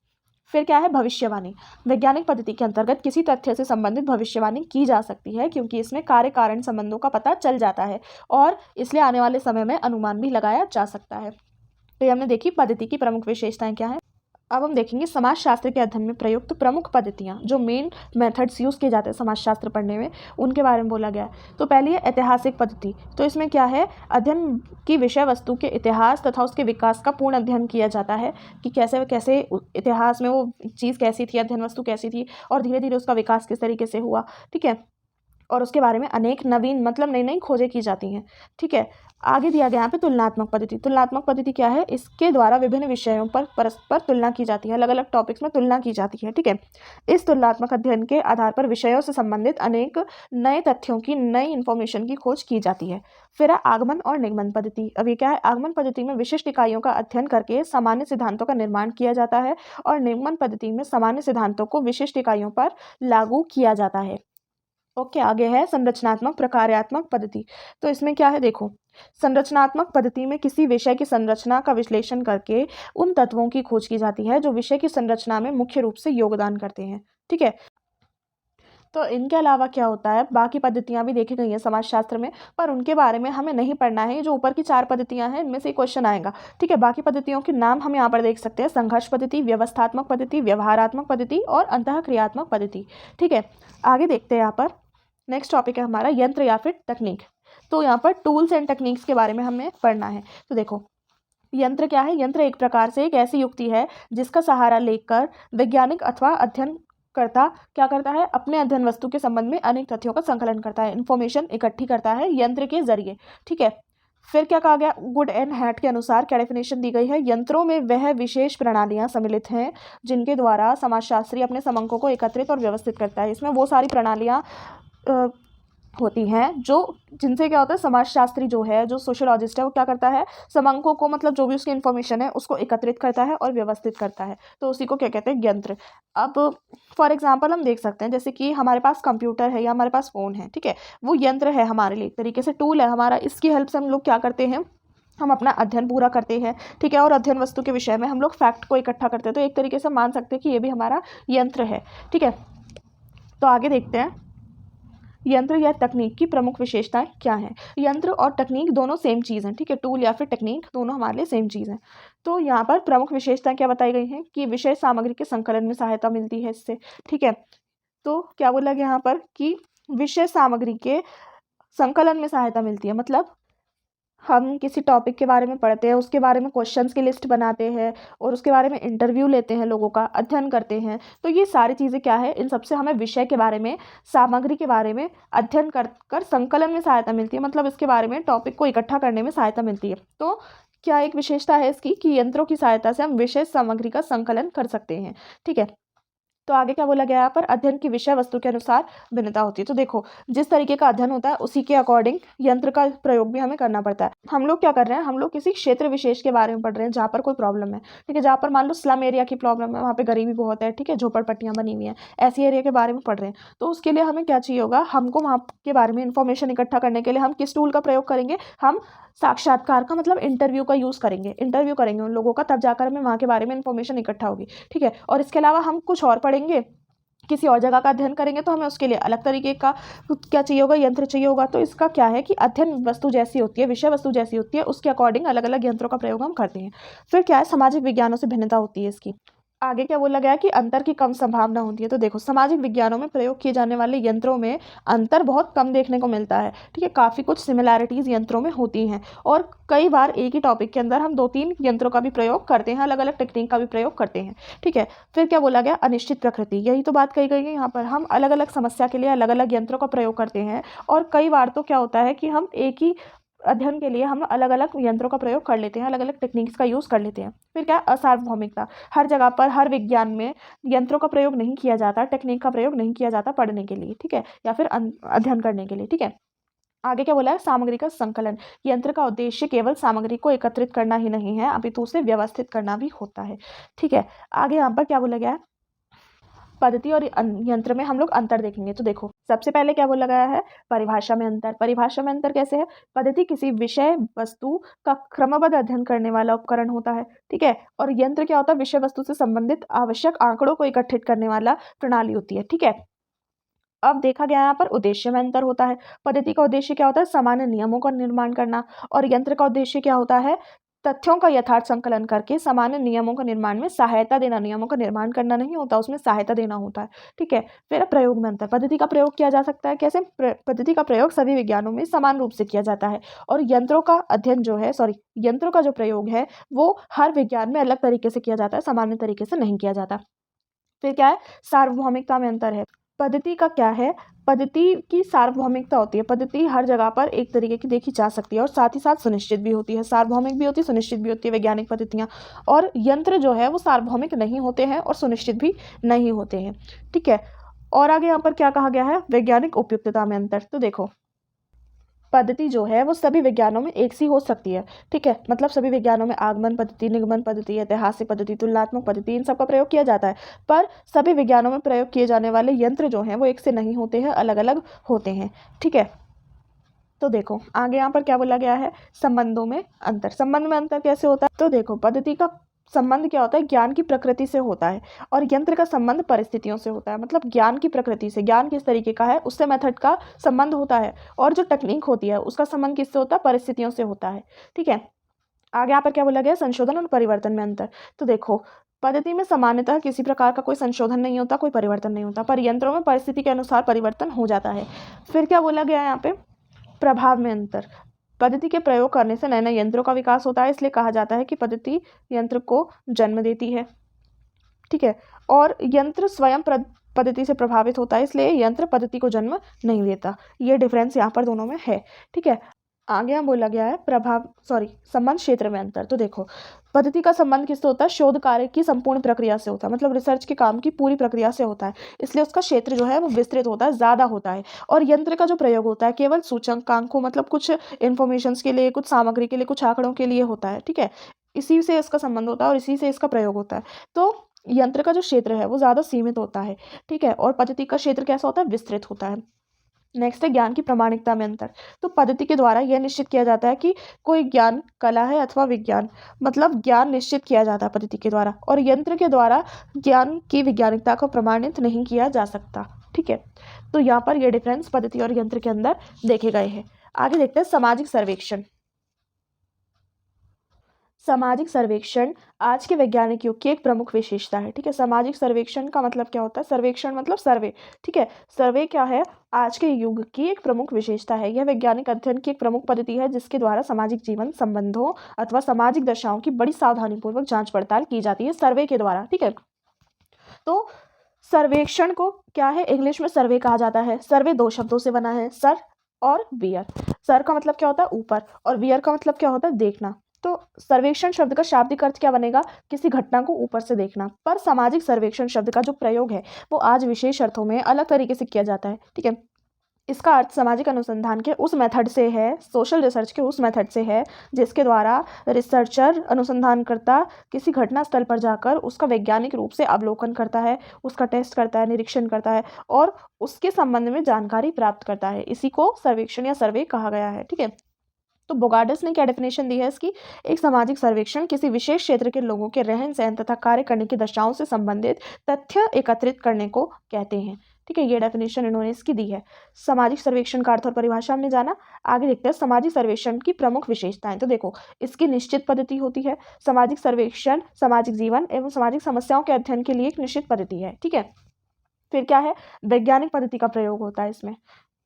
फिर क्या है, भविष्यवाणी। वैज्ञानिक पद्धति के अंतर्गत किसी तथ्य से संबंधित भविष्यवाणी की जा सकती है, क्योंकि इसमें कार्य कारण संबंधों का पता चल जाता है और इसलिए आने वाले समय में अनुमान भी लगाया जा सकता है। तो ये हमने देखी पद्धति की प्रमुख विशेषताएं क्या है। अब हम देखेंगे समाजशास्त्र के अध्ययन में प्रयुक्त प्रमुख पद्धतियाँ, जो मेन मेथड्स यूज़ किए जाते हैं समाजशास्त्र पढ़ने में, उनके बारे में बोला गया है। तो पहली है ऐतिहासिक पद्धति। तो इसमें क्या है, अध्ययन की विषय वस्तु के इतिहास तथा उसके विकास का पूर्ण अध्ययन किया जाता है कि कैसे कैसे इतिहास में वो चीज़ कैसी थी, अध्ययन वस्तु कैसी थी और धीरे धीरे उसका विकास किस तरीके से हुआ, ठीक है। और उसके बारे में अनेक नवीन मतलब नई नई खोजें की जाती हैं, ठीक है। आगे दिया गया यहाँ पे तुलनात्मक पद्धति। तुलनात्मक पद्धति क्या है, इसके द्वारा विभिन्न विषयों पर परस्पर तुलना की जाती है, अलग अलग टॉपिक्स में तुलना की जाती है, ठीक है। इस तुलनात्मक अध्ययन के आधार पर विषयों से संबंधित अनेक नए तथ्यों की, नई इन्फॉर्मेशन की खोज की जाती है। फिर है आगमन और निगमन पद्धति। अब ये क्या है, आगमन पद्धति में विशिष्ट इकाइयों का अध्ययन करके सामान्य सिद्धांतों का निर्माण किया जाता है और निगमन पद्धति में सामान्य सिद्धांतों को विशिष्ट इकाइयों पर लागू किया जाता है। ओके, आगे है संरचनात्मक प्रकार्यात्मक पद्धति। तो इसमें क्या है, देखो, संरचनात्मक पद्धति में किसी विषय की संरचना का विश्लेषण करके उन तत्वों की खोज की जाती है जो विषय की संरचना में मुख्य रूप से योगदान करते हैं, ठीक है। तो इनके अलावा क्या होता है, बाकी पद्धतियां भी देखी गई हैं समाजशास्त्र में, पर उनके बारे में हमें नहीं पढ़ना है। जो ऊपर की 4 पद्धतियां हैं इनमें से क्वेश्चन आएगा, ठीक है। बाकी पद्धतियों के नाम हम यहाँ पर देख सकते हैं, संघर्ष पद्धति, व्यवस्थात्मक पद्धति, व्यवहारात्मक पद्धति और अंतःक्रियात्मक पद्धति, ठीक है। आगे देखते हैं, यहाँ पर नेक्स्ट टॉपिक है हमारा यंत्र या फिर तकनीक। तो यहाँ पर टूल्स एंड टेक्निक्स के बारे में हमें पढ़ना है। तो देखो, यंत्र क्या है, यंत्र एक प्रकार से एक ऐसी युक्ति है जिसका सहारा लेकर वैज्ञानिक अथवा अध्ययन करता क्या करता है, अपने अध्ययन वस्तु के संबंध में अनेक तथ्यों का संकलन करता है, इन्फॉर्मेशन इकट्ठी करता है यंत्र के जरिए, ठीक है। फिर क्या कहा गया, गुड एंड हैट के अनुसार क्या डेफिनेशन दी गई है, यंत्रों में वह विशेष प्रणालियां सम्मिलित हैं जिनके द्वारा समाजशास्त्री अपने समंकों को एकत्रित और व्यवस्थित करता है। इसमें वो सारी प्रणालियां होती हैं जो जिनसे क्या होता है, समाजशास्त्री जो है, जो सोशियोलॉजिस्ट है, वो क्या करता है, समंकों को मतलब जो भी उसकी इन्फॉर्मेशन है उसको एकत्रित करता है और व्यवस्थित करता है। तो उसी को क्या कहते हैं, यंत्र। अब फॉर एग्जांपल हम देख सकते हैं, जैसे कि हमारे पास कंप्यूटर है या हमारे पास फ़ोन है, ठीक है, वो यंत्र है हमारे लिए, एक तरीके से टूल है हमारा। इसकी हेल्प से हम लोग क्या करते हैं, हम अपना अध्ययन पूरा करते हैं, ठीक है। और अध्ययन वस्तु के विषय में हम लोग फैक्ट को इकट्ठा करते हैं। तो एक तरीके से मान सकते हैं कि ये भी हमारा यंत्र है, ठीक है। तो आगे देखते हैं, यंत्र या तकनीक की प्रमुख विशेषताएं क्या हैं। यंत्र और तकनीक दोनों सेम चीज़ हैं, ठीक है, टूल या फिर टेक्निक दोनों हमारे लिए सेम चीज़ हैं। तो यहाँ पर प्रमुख विशेषताएं क्या बताई गई हैं कि विषय सामग्री के संकलन में सहायता मिलती है इससे, ठीक है। तो क्या बोला गया यहाँ पर कि विषय सामग्री के संकलन में सहायता मिलती है, मतलब हम किसी टॉपिक के बारे में पढ़ते हैं, उसके बारे में क्वेश्चंस की लिस्ट बनाते हैं और उसके बारे में इंटरव्यू लेते हैं, लोगों का अध्ययन करते हैं। तो ये सारी चीज़ें क्या है, इन सबसे हमें विषय के बारे में, सामग्री के बारे में अध्ययन कर संकलन में सहायता मिलती है, मतलब इसके बारे में टॉपिक को इकट्ठा करने में सहायता मिलती है। तो क्या एक विशेषता है इसकी कि यंत्रों की सहायता से हम विषय सामग्री का संकलन कर सकते हैं, ठीक है। तो आगे क्या बोला गया यहाँ पर, अध्ययन की विषय वस्तु के अनुसार भिन्नता होती है। तो देखो, जिस तरीके का अध्ययन होता है उसी के अकॉर्डिंग यंत्र का प्रयोग भी हमें करना पड़ता है। हम लोग क्या कर रहे हैं, हम लोग किसी क्षेत्र विशेष के बारे में पढ़ रहे हैं जहाँ पर कोई प्रॉब्लम है, ठीक है। जहाँ पर मान लो स्लम एरिया की प्रॉब्लम है, वहाँ पे गरीबी बहुत है, ठीक है, झोपड़पट्टियाँ बनी हुई हैं, ऐसी एरिया के बारे में पढ़ रहे हैं। तो उसके लिए हमें क्या चाहिए होगा, हमको वहाँ के बारे में इंफॉर्मेशन इकट्ठा करने के लिए हम किस टूल का प्रयोग करेंगे, हम साक्षात्कार का मतलब इंटरव्यू का यूज़ करेंगे, इंटरव्यू करेंगे उन लोगों का, तब जाकर हमें वहाँ के बारे में इंफॉर्मेशन इकट्ठा होगी, ठीक है। और इसके अलावा हम कुछ और पढ़ेंगे, किसी और जगह का अध्ययन करेंगे, तो हमें उसके लिए अलग तरीके का क्या चाहिए होगा, यंत्र चाहिए होगा। तो इसका क्या है कि अध्ययन वस्तु जैसी होती है, विषय वस्तु जैसी होती है, उसके अकॉर्डिंग अलग अलग यंत्रों का प्रयोग हम करते हैं। फिर क्या है, सामाजिक विज्ञानों से भिन्नता होती है इसकी। आगे क्या बोला गया कि अंतर की कम संभावना होती है। तो देखो, सामाजिक विज्ञानों में प्रयोग किए जाने वाले यंत्रों में अंतर बहुत कम देखने को मिलता है। ठीक है, काफ़ी कुछ सिमिलैरिटीज़ यंत्रों में होती हैं और कई बार एक ही टॉपिक के अंदर हम 2-3 यंत्रों का भी प्रयोग करते हैं, अलग अलग टेक्निक का भी प्रयोग करते हैं। ठीक है, फिर क्या बोला गया, अनिश्चित प्रकृति, यही तो बात कही गई है यहाँ पर। हम अलग अलग समस्या के लिए अलग अलग यंत्रों का प्रयोग करते हैं और कई बार तो क्या होता है कि हम एक ही अध्ययन के लिए हम अलग अलग यंत्रों का प्रयोग कर लेते हैं, अलग अलग टेक्निक्स का यूज़ कर लेते हैं। फिर क्या, असार्वभौमिकता, हर जगह पर हर विज्ञान में यंत्रों का प्रयोग नहीं किया जाता, टेक्निक का प्रयोग नहीं किया जाता पढ़ने के लिए, ठीक है, या फिर अध्ययन करने के लिए। ठीक है, आगे क्या बोला है, सामग्री का संकलन, यंत्र का उद्देश्य केवल सामग्री को एकत्रित करना ही नहीं है अपितु उसे व्यवस्थित करना भी होता है। ठीक है, आगे यहाँ पर क्या बोला गया है, पद्धति और यंत्र में हम लोग अंतर देखेंगे। तो देखो, सबसे पहले क्या बोला गया है, परिभाषा में अंतर। परिभाषा में अंतर कैसे है, पद्धति किसी विषय वस्तु का क्रमबद्ध अध्ययन करने वाला उपकरण होता है। ठीक है, और यंत्र क्या होता है, विषय वस्तु से संबंधित आवश्यक आंकड़ों को इकट्ठित करने वाला प्रणाली होती है। ठीक है, अब देखा गया यहाँ पर उद्देश्य में अंतर होता है। पद्धति का उद्देश्य क्या होता है, सामान्य नियमों का निर्माण करना, और यंत्र का उद्देश्य क्या होता है, तथ्यों का यथार्थ संकलन करके सामान्य नियमों का निर्माण में सहायता देना। नियमों का निर्माण करना नहीं होता, उसमें सहायता देना होता है। ठीक है, फिर प्रयोग में अंतर, पद्धति का प्रयोग किया जा सकता है कैसे, पद्धति का प्रयोग सभी विज्ञानों में समान रूप से किया जाता है और यंत्रों का अध्ययन जो है, यंत्रों का जो प्रयोग है वो हर विज्ञान में अलग तरीके से किया जाता है, सामान्य तरीके से नहीं किया जाता। फिर क्या है, सार्वभौमिकता में अंतर है। पद्धति का क्या है, पद्धति की सार्वभौमिकता होती है, पद्धति हर जगह पर एक तरीके की देखी जा सकती है और साथ ही साथ सुनिश्चित भी होती है, सार्वभौमिक भी होती है, सुनिश्चित भी होती है वैज्ञानिक पद्धतियाँ। और यंत्र जो है वो सार्वभौमिक नहीं होते हैं और सुनिश्चित भी नहीं होते हैं। ठीक है, और आगे यहाँ पर क्या कहा गया है, वैज्ञानिक उपयुक्तता में अंतर। तो देखो, पद्धति जो है वो सभी विज्ञानों में एक सी हो सकती है। ठीक है, मतलब सभी विज्ञानों में आगमन पद्धति, निगमन पद्धति, ऐतिहासिक पद्धति, तुलनात्मक पद्धति, इन सब का प्रयोग किया जाता है, पर सभी विज्ञानों में प्रयोग किए जाने वाले यंत्र जो हैं वो एक से नहीं होते हैं, अलग अलग होते हैं। ठीक है, तो देखो आगे यहाँ पर क्या बोला गया है, संबंधों में अंतर। संबंध में अंतर कैसे होता है, तो देखो, पद्धति का संबंध क्या होता है, ज्ञान की प्रकृति से होता है और यंत्र का संबंध परिस्थितियों से होता है। मतलब ज्ञान की प्रकृति से, ज्ञान किस तरीके का है उससे मेथड का संबंध होता है, और जो टेक्निक होती है उसका संबंध किससे होता है, परिस्थितियों से होता है। ठीक है, आगे यहाँ पर क्या बोला गया, संशोधन और परिवर्तन में अंतर। तो देखो, पद्धति में सामान्यतः किसी प्रकार का कोई संशोधन नहीं होता, कोई परिवर्तन नहीं होता, पर यंत्रों में परिस्थिति के अनुसार परिवर्तन हो जाता है। फिर क्या बोला गया है यहाँ पे, प्रभाव में अंतर। पद्धति के प्रयोग करने से नए नए यंत्रों का विकास होता है, इसलिए कहा जाता है कि पद्धति यंत्र को जन्म देती है। ठीक है, और यंत्र स्वयं पद्धति से प्रभावित होता है, इसलिए यंत्र पद्धति को जन्म नहीं देता। ये डिफरेंस यहाँ पर दोनों में है। ठीक है, आगे यहाँ बोला गया है संबंध क्षेत्र में अंतर। तो देखो, पद्धति का संबंध किससे होता है, शोध कार्य की संपूर्ण प्रक्रिया से होता है, मतलब रिसर्च के काम की पूरी प्रक्रिया से होता है, इसलिए उसका क्षेत्र जो है वो विस्तृत होता है, ज़्यादा होता है। और यंत्र का जो प्रयोग होता है केवल सूचकांकों, मतलब कुछ इन्फॉर्मेशंस के लिए, कुछ सामग्री के लिए, कुछ आंकड़ों के लिए होता है। ठीक है, इसी से इसका संबंध होता है और इसी से इसका प्रयोग होता है। तो यंत्र का जो क्षेत्र है वो ज़्यादा सीमित होता है। ठीक है, और पद्धति का क्षेत्र कैसा होता है, विस्तृत होता है। नेक्स्ट है ज्ञान की प्रामाणिकता में अंतर। तो पद्धति के द्वारा यह निश्चित किया जाता है कि कोई ज्ञान कला है अथवा विज्ञान, मतलब ज्ञान निश्चित किया जाता है पद्धति के द्वारा, और यंत्र के द्वारा ज्ञान की वैज्ञानिकता को प्रमाणित नहीं किया जा सकता। ठीक है, तो यहाँ पर यह डिफरेंस पद्धति और यंत्र के अंदर देखे गए हैं। आगे देखते हैं सामाजिक सर्वेक्षण। सामाजिक सर्वेक्षण आज के वैज्ञानिक युग की एक प्रमुख विशेषता है। ठीक है, सामाजिक सर्वेक्षण का मतलब क्या होता है, सर्वेक्षण मतलब सर्वे। ठीक है, सर्वे क्या है, आज के युग की एक प्रमुख विशेषता है। यह वैज्ञानिक अध्ययन की एक प्रमुख पद्धति है जिसके द्वारा सामाजिक जीवन, संबंधों अथवा सामाजिक दशाओं की बड़ी सावधानीपूर्वक जांच पड़ताल की जाती है सर्वे के द्वारा। ठीक है, तो सर्वेक्षण को क्या है, इंग्लिश में सर्वे कहा जाता है। सर्वे दो शब्दों से बना है, सर और वियर। सर का मतलब क्या होता है, ऊपर, और वियर का मतलब क्या होता है, देखना। तो सर्वेक्षण शब्द का शाब्दिक अर्थ क्या बनेगा, किसी घटना को ऊपर से देखना। पर सामाजिक सर्वेक्षण शब्द का जो प्रयोग है वो आज विशेष अर्थों में अलग तरीके से किया जाता है। ठीक है, इसका अर्थ सामाजिक अनुसंधान के उस मेथड से है, सोशल रिसर्च के उस मेथड से है जिसके द्वारा रिसर्चर, अनुसंधानकर्ता किसी घटना स्थल पर जाकर उसका वैज्ञानिक रूप से अवलोकन करता है, उसका टेस्ट करता है, निरीक्षण करता है और उसके संबंध में जानकारी प्राप्त करता है। इसी को सर्वेक्षण या सर्वे कहा गया है। ठीक है, तो बोगार्डस ने क्या डेफिनेशन दी है इसकी, एक सामाजिक सर्वेक्षण किसी विशेष क्षेत्र के लोगों के रहन सहन तथा कार्य करने की दशाओं से संबंधित तथ्य एकत्रित करने को कहते हैं। ठीक है, ये डेफिनेशन इन्होंने इसकी दी है। सामाजिक सर्वेक्षण का अर्थ और परिभाषा हमने जाना। आगे देखते हैं सामाजिक सर्वेक्षण की प्रमुख विशेषताएं। तो देखो, इसकी निश्चित पद्धति होती है। सामाजिक सर्वेक्षण सामाजिक जीवन एवं सामाजिक समस्याओं के अध्ययन के लिए एक निश्चित पद्धति है। ठीक है, फिर क्या है, वैज्ञानिक पद्धति का प्रयोग होता है इसमें।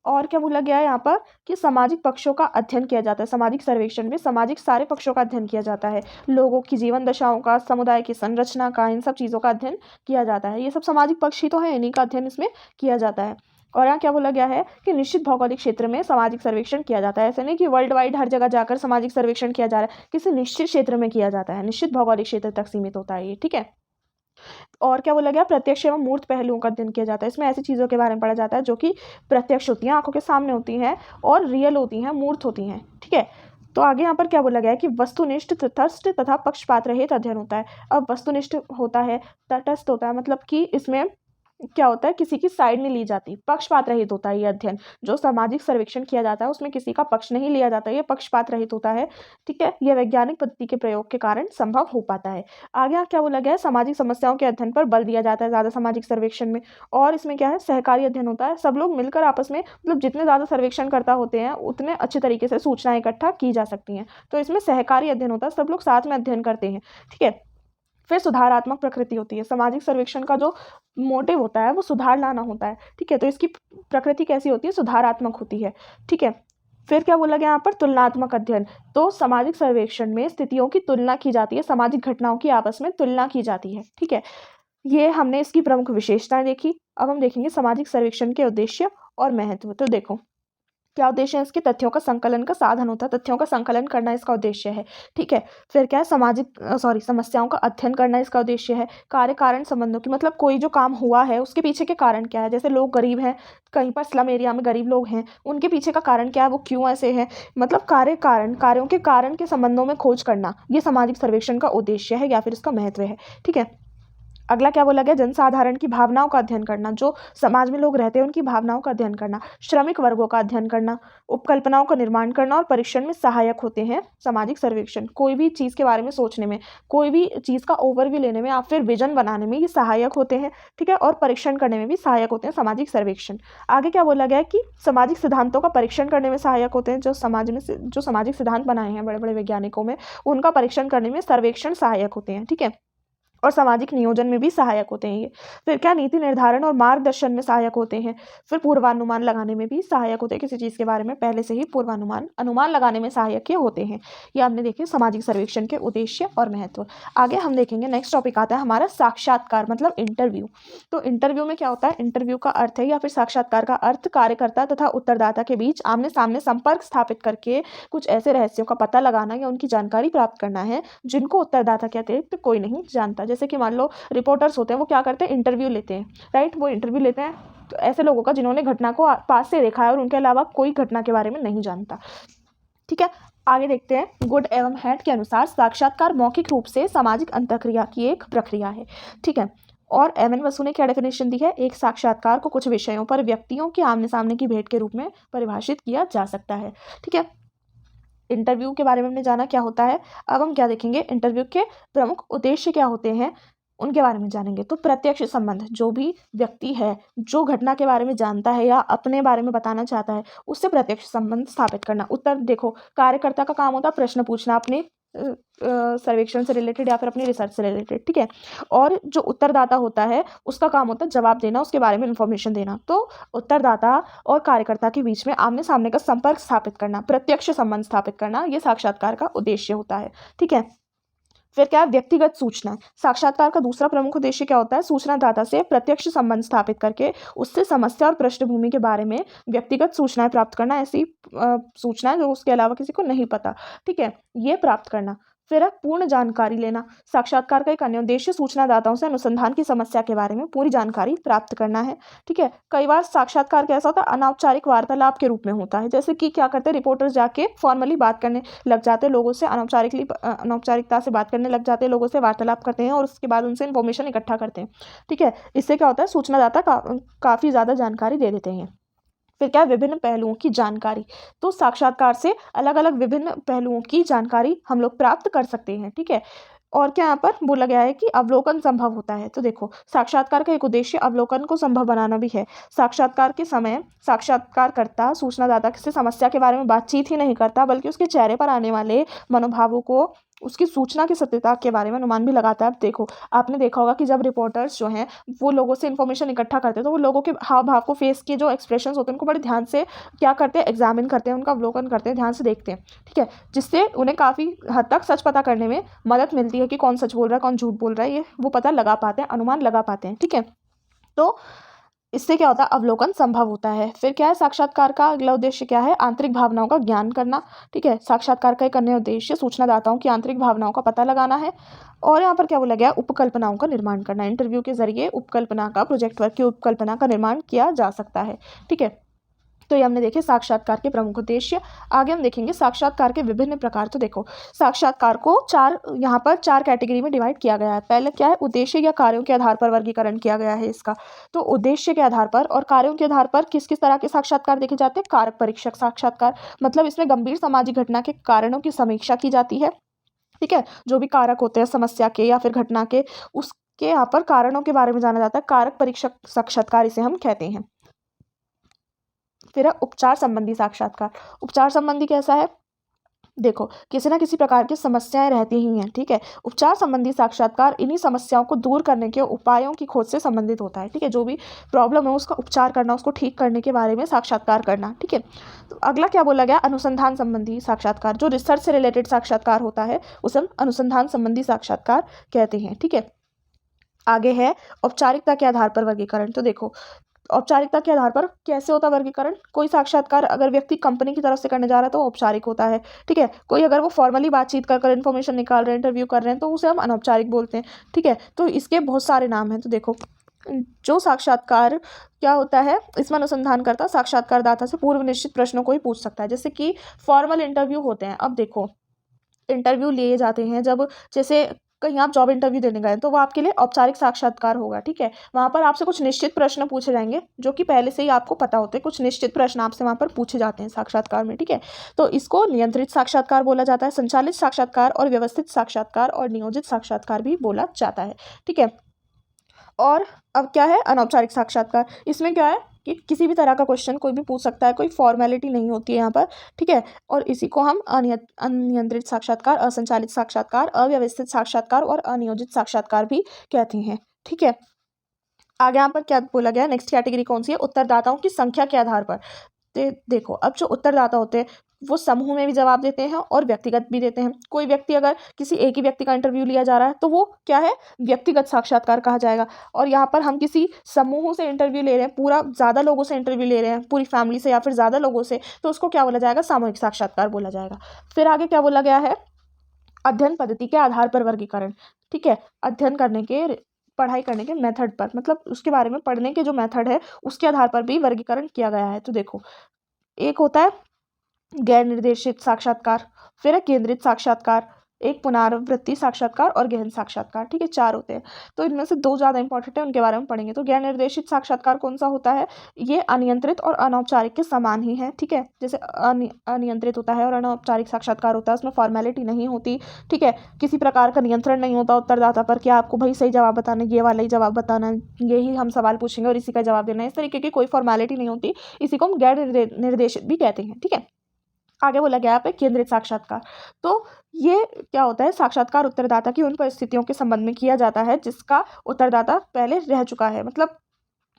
और क्या बोला गया है यहाँ पर कि सामाजिक पक्षों का अध्ययन किया जाता है। सामाजिक सर्वेक्षण में सामाजिक सारे पक्षों का अध्ययन किया जाता है। लोगों की जीवन दशाओं का, समुदाय की संरचना का, इन सब चीज़ों का अध्ययन किया जाता है। ये सब सामाजिक पक्ष ही तो है, इन्हीं का अध्ययन इसमें किया जाता है। और यहाँ क्या बोला गया है कि निश्चित भौगोलिक क्षेत्र में सामाजिक सर्वेक्षण किया जाता है। ऐसे नहीं कि वर्ल्ड वाइड हर जगह जाकर सामाजिक सर्वेक्षण किया जा रहा है, किसी निश्चित क्षेत्र में किया जाता है, निश्चित भौगोलिक क्षेत्र तक सीमित होता है ये। ठीक है, और क्या बोला गया, प्रत्यक्ष एवं मूर्त पहलुओं का अध्ययन किया जाता है। इसमें ऐसी चीज़ों के बारे में पढ़ा जाता है जो कि प्रत्यक्ष होती हैं, आंखों के सामने होती हैं और रियल होती हैं, मूर्त होती हैं। ठीक है, तो आगे यहाँ पर क्या बोला गया है कि वस्तुनिष्ठ, तटस्थ तथा पक्षपात रहित अध्ययन होता है। अब वस्तुनिष्ठ होता है, तटस्थ होता है, मतलब कि इसमें क्या होता है, किसी की साइड नहीं ली जाती। पक्षपात रहित होता है ये अध्ययन। जो सामाजिक सर्वेक्षण किया जाता है उसमें किसी का पक्ष नहीं लिया जाता, ये पक्षपात रहित होता है। ठीक है, यह वैज्ञानिक पद्धति के प्रयोग के कारण संभव हो पाता है। आगे यहाँ क्या बोला गया है, सामाजिक समस्याओं के अध्ययन पर बल दिया जाता है ज़्यादा सामाजिक सर्वेक्षण में। और इसमें क्या है, सहकारी अध्ययन होता है। सब लोग मिलकर आपस में, मतलब जितने ज़्यादा सर्वेक्षणकर्ता होते हैं उतने अच्छे तरीके से सूचनाएं इकट्ठा की जा सकती हैं। तो इसमें सहकारी अध्ययन होता है, सब लोग साथ में अध्ययन करते हैं। ठीक है, फिर सुधारात्मक प्रकृति होती है। सामाजिक सर्वेक्षण का जो मोटिव होता है वो सुधार लाना होता है। ठीक है, तो इसकी प्रकृति कैसी होती है, सुधारात्मक होती है। ठीक है, फिर क्या बोला गया यहाँ पर, तुलनात्मक अध्ययन। तो सामाजिक सर्वेक्षण में स्थितियों की तुलना की जाती है, सामाजिक घटनाओं की आपस में तुलना की जाती है। ठीक है, ये हमने इसकी प्रमुख विशेषताएं देखी। अब हम देखेंगे सामाजिक सर्वेक्षण के उद्देश्य और महत्व। तो देखो, क्या उद्देश्य है इसके, तथ्यों का संकलन का साधन होता है, तथ्यों का संकलन करना इसका उद्देश्य है। ठीक है, फिर क्या है, समस्याओं का अध्ययन करना इसका उद्देश्य है। कार्य कारण संबंधों की, मतलब कोई जो काम हुआ है उसके पीछे के कारण क्या है। जैसे लोग गरीब हैं, कहीं पर स्लम एरिया में गरीब लोग हैं, उनके पीछे का कारण क्या है, वो क्यों ऐसे हैं, मतलब कार्यों के कारण के संबंधों में खोज करना, ये सामाजिक सर्वेक्षण का उद्देश्य है या फिर इसका महत्व है। ठीक है, अगला क्या बोला गया, जनसाधारण की भावनाओं का अध्ययन करना। जो समाज में लोग रहते हैं उनकी भावनाओं का अध्ययन करना। श्रमिक वर्गों का अध्ययन करना। उपकल्पनाओं का निर्माण करना और परीक्षण में सहायक होते हैं सामाजिक सर्वेक्षण। कोई भी चीज़ के बारे में सोचने में, कोई भी चीज़ का ओवरव्यू लेने में या फिर विजन बनाने में ये सहायक होते हैं। ठीक है, और परीक्षण करने में भी सहायक होते हैं सामाजिक सर्वेक्षण। आगे क्या बोला गया है कि सामाजिक सिद्धांतों का परीक्षण करने में सहायक होते हैं। जो सामाजिक सिद्धांत बनाए हैं बड़े बड़े वैज्ञानिकों में, उनका परीक्षण करने में सर्वेक्षण सहायक होते हैं। ठीक है, और सामाजिक नियोजन में भी सहायक होते हैं ये। फिर क्या, नीति निर्धारण और मार्गदर्शन में सहायक होते हैं। फिर पूर्वानुमान लगाने में भी सहायक होते हैं, किसी चीज़ के बारे में पहले से ही अनुमान लगाने में सहायक ये होते हैं। ये हमने देखे सामाजिक सर्वेक्षण के उद्देश्य और महत्व। आगे हम देखेंगे, नेक्स्ट टॉपिक आता है हमारा साक्षात्कार, मतलब इंटरव्यू। तो इंटरव्यू में क्या होता है, इंटरव्यू का अर्थ है या फिर साक्षात्कार का अर्थ कार्यकर्ता तथा उत्तरदाता के बीच आमने सामने संपर्क स्थापित करके कुछ ऐसे रहस्यों का पता लगाना या उनकी जानकारी प्राप्त करना है जिनको उत्तरदाता के अतिरिक्त कोई नहीं जानता। जैसे कि मान लो रिपोर्टर्स होते हैं, वो क्या करते हैं, इंटरव्यू लेते हैं, राइट। वो इंटरव्यू लेते हैं तो ऐसे लोगों का जिन्होंने घटना को पास से देखा है और उनके अलावा कोई घटना के बारे में नहीं जानता। ठीक है, आगे देखते हैं, गुड एवं हैट के अनुसार साक्षात्कार मौखिक रूप से सामाजिक अंतःक्रिया की एक प्रक्रिया है। ठीक है, और एवन बसु ने क्या डेफिनेशन दी है, एक साक्षात्कार को कुछ विषयों पर व्यक्तियों के आमने सामने की भेंट के रूप में परिभाषित किया जा सकता है। ठीक है, इंटरव्यू के बारे में हमने जाना क्या होता है। अब हम क्या देखेंगे, इंटरव्यू के प्रमुख उद्देश्य क्या होते हैं उनके बारे में जानेंगे। तो प्रत्यक्ष संबंध, जो भी व्यक्ति है जो घटना के बारे में जानता है या अपने बारे में बताना चाहता है उससे प्रत्यक्ष संबंध स्थापित करना। उत्तर देखो, कार्यकर्ता का काम होता है प्रश्न पूछना अपने सर्वेक्षण से रिलेटेड या फिर अपनी रिसर्च से रिलेटेड। ठीक है, और जो उत्तरदाता होता है उसका काम होता है जवाब देना, उसके बारे में इंफॉर्मेशन देना। तो उत्तरदाता और कार्यकर्ता के बीच में आमने सामने का संपर्क स्थापित करना, प्रत्यक्ष संबंध स्थापित करना, ये साक्षात्कार का उद्देश्य होता है। ठीक है, फिर क्या है, व्यक्तिगत सूचना। साक्षात्कार का दूसरा प्रमुख उद्देश्य क्या होता है, सूचनादाता से प्रत्यक्ष संबंध स्थापित करके उससे समस्या और पृष्ठभूमि के बारे में व्यक्तिगत सूचनाएं प्राप्त करना, ऐसी सूचनाएं जो उसके अलावा किसी को नहीं पता। ठीक है, ये प्राप्त करना। फिर है पूर्ण जानकारी लेना। साक्षात्कार का एक अन्य उद्देश्य सूचनादाताओं से अनुसंधान की समस्या के बारे में पूरी जानकारी प्राप्त करना है। ठीक है, कई बार साक्षात्कार कैसा होता है, अनौपचारिक वार्तालाप के रूप में होता है। जैसे कि क्या करते हैं, रिपोर्टर्स जाके फॉर्मली बात करने लग जाते हैं लोगों से, अनौपचारिकता से बात करने लग जाते हैं, लोगों से वार्तालाप करते हैं और उसके बाद उनसे इन्फॉर्मेशन इकट्ठा करते हैं। ठीक है, इससे क्या होता है, सूचनादाता काफ़ी ज़्यादा जानकारी दे देते हैं। फिर क्या है, विभिन्न पहलुओं की जानकारी। तो साक्षात्कार से अलग अलग विभिन्न पहलुओं की जानकारी हम लोग प्राप्त कर सकते हैं। ठीक है, और क्या यहाँ पर बोला गया है कि अवलोकन संभव होता है। तो देखो, साक्षात्कार का एक उद्देश्य अवलोकन को संभव बनाना भी है। साक्षात्कार के समय साक्षात्कारकर्ता सूचनादाता से समस्या के बारे में बातचीत ही नहीं करता, बल्कि उसके चेहरे पर आने वाले मनोभावों को, उसकी सूचना की सत्यता के बारे में अनुमान भी लगाता है। अब देखो, आपने देखा होगा कि जब रिपोर्टर्स जो हैं वो लोगों से इन्फॉर्मेशन इकट्ठा करते हैं, तो वो लोगों के हाव भाव को, फेस के जो एक्सप्रेशंस होते हैं उनको बड़े ध्यान से क्या करते हैं, एग्जामिन करते हैं, उनका अवलोकन करते हैं, ध्यान से देखते हैं। ठीक है, जिससे उन्हें काफ़ी हद तक सच पता करने में मदद मिलती है कि कौन सच बोल रहा है, कौन झूठ बोल रहा है, ये वो पता लगा पाते हैं, अनुमान लगा पाते हैं। ठीक है, तो इससे क्या होता है, अवलोकन संभव होता है। फिर क्या है, साक्षात्कार का अगला उद्देश्य क्या है, आंतरिक भावनाओं का ज्ञान करना। ठीक है, साक्षात्कार का एक अन्य उद्देश्य सूचनादाताओं की आंतरिक भावनाओं का पता लगाना है। और यहाँ पर क्या बोला गया, उपकल्पनाओं का निर्माण करना। इंटरव्यू के जरिए उपकल्पना का, प्रोजेक्ट वर्क की उपकल्पना का निर्माण किया जा सकता है। ठीक है, तो ये हमने देखे साक्षात्कार के प्रमुख उद्देश्य। आगे हम देखेंगे साक्षात्कार के विभिन्न प्रकार। तो देखो, साक्षात्कार को यहाँ पर चार कैटेगरी में डिवाइड किया गया है। पहले क्या है, उद्देश्य या कार्यों के आधार पर वर्गीकरण किया गया है इसका। तो उद्देश्य के आधार पर और कार्यों के आधार पर किस किस तरह के साक्षात्कार देखे जाते हैं, कारक परीक्षक साक्षात्कार, मतलब इसमें गंभीर सामाजिक घटना के कारणों की समीक्षा की जाती है। ठीक है, जो भी कारक होते हैं समस्या के या फिर घटना के, उसके यहाँ पर कारणों के बारे में जाना जाता है, कारक परीक्षक साक्षात्कार इसे हम कहते हैं। फिर है उपचार संबंधी साक्षात्कार। उपचार संबंधी कैसा है, देखो, किसी ना किसी प्रकार की समस्याएं रहती ही हैं। ठीक है, उपचार संबंधी साक्षात्कार इन्हीं समस्याओं को दूर करने के उपायों की खोज से संबंधित होता है। ठीक है, जो भी प्रॉब्लम है उसका उपचार करना, उसको ठीक करने के बारे में साक्षात्कार करना। ठीक है, तो अगला क्या बोला गया, अनुसंधान संबंधी साक्षात्कार। जो रिसर्च से रिलेटेड साक्षात्कार होता है उसे हम अनुसंधान संबंधी साक्षात्कार कहते हैं। ठीक है, आगे है औपचारिकता के आधार पर वर्गीकरण। तो देखो, औपचारिकता के आधार पर कैसे होता है वर्गीकरण, कोई साक्षात्कार अगर व्यक्ति कंपनी की तरफ से करने जा रहा है तो औपचारिक होता है। ठीक है, कोई अगर वो फॉर्मली बातचीत कर इन्फॉर्मेशन निकाल रहे हैं, इंटरव्यू कर रहे हैं, तो उसे हम अनौपचारिक बोलते हैं। ठीक है, तो इसके बहुत सारे नाम हैं। तो देखो, जो साक्षात्कार क्या होता है, इसमें अनुसंधानकर्ता साक्षात्कारदाता से पूर्व निश्चित प्रश्नों को ही पूछ सकता है। जैसे कि फॉर्मल इंटरव्यू होते हैं। अब देखो, इंटरव्यू लिए जाते हैं जब, जैसे कहीं आप जॉब इंटरव्यू देने गए तो वो आपके लिए औपचारिक साक्षात्कार होगा। ठीक है, वहाँ पर आपसे कुछ निश्चित प्रश्न पूछे जाएंगे जो कि पहले से ही आपको पता होते हैं। कुछ निश्चित प्रश्न आपसे वहाँ पर पूछे जाते हैं साक्षात्कार में। ठीक है, तो इसको नियंत्रित साक्षात्कार बोला जाता है, संचालित साक्षात्कार और व्यवस्थित साक्षात्कार और नियोजित साक्षात्कार भी बोला जाता है। ठीक है, और अब क्या है, अनौपचारिक साक्षात्कार। इसमें क्या है कि किसी भी तरह का क्वेश्चन कोई भी पूछ सकता है, कोई फॉर्मेलिटी नहीं होती है यहाँ पर। ठीक है, और इसी को हम अनियंत्रित साक्षात्कार, असंचालित साक्षात्कार, अव्यवस्थित साक्षात्कार और अनियोजित साक्षात्कार भी कहते हैं। ठीक है, आगे यहाँ पर क्या बोला गया, नेक्स्ट कैटेगरी कौन सी है, उत्तरदाताओं की संख्या के आधार पर। देखो, अब जो उत्तरदाता होते हैं वो समूह में भी जवाब देते हैं और व्यक्तिगत भी देते हैं। कोई व्यक्ति, अगर किसी एक ही व्यक्ति का इंटरव्यू लिया जा रहा है तो वो क्या है, व्यक्तिगत साक्षात्कार कहा जाएगा। और यहाँ पर हम किसी समूह से इंटरव्यू ले रहे हैं, पूरा ज़्यादा लोगों से इंटरव्यू ले रहे हैं, पूरी फैमिली से या फिर ज़्यादा लोगों से, तो उसको क्या बोला जाएगा, सामूहिक साक्षात्कार बोला जाएगा। फिर आगे क्या बोला गया है, अध्ययन पद्धति के आधार पर वर्गीकरण। ठीक है, अध्ययन करने के, पढ़ाई करने के मेथड पर, मतलब उसके बारे में पढ़ने के जो मेथड है उसके आधार पर भी वर्गीकरण किया गया है। तो देखो, एक होता है गैर निर्देशित साक्षात्कार, फिर है केंद्रित साक्षात्कार, एक पुनरावृत्ति साक्षात्कार और गहन साक्षात्कार। ठीक है, चार होते हैं। तो इनमें से दो ज़्यादा इंपॉर्टेंट है, उनके बारे में पढ़ेंगे। तो गैर निर्देशित साक्षात्कार कौन सा होता है, ये अनियंत्रित और अनौपचारिक के समान ही है। ठीक है, जैसे अनियंत्रित होता है और अनौपचारिक साक्षात्कार होता है, उसमें फॉर्मेलिटी नहीं होती। ठीक है, किसी प्रकार का नियंत्रण नहीं होता उत्तरदाता पर कि आपको भाई सही जवाब बताना, ये वाला ही जवाब बताना, यही हम सवाल पूछेंगे और इसी का जवाब देना है, इस तरीके की कोई फॉर्मेलिटी नहीं होती। इसी को हम गैर निर्देशित भी कहते हैं। ठीक है, आगे बोला गया पे केंद्रित साक्षात्कार। तो ये क्या होता है, साक्षात्कार उत्तरदाता की उन परिस्थितियों के संबंध में किया जाता है जिसका उत्तरदाता पहले रह चुका है। मतलब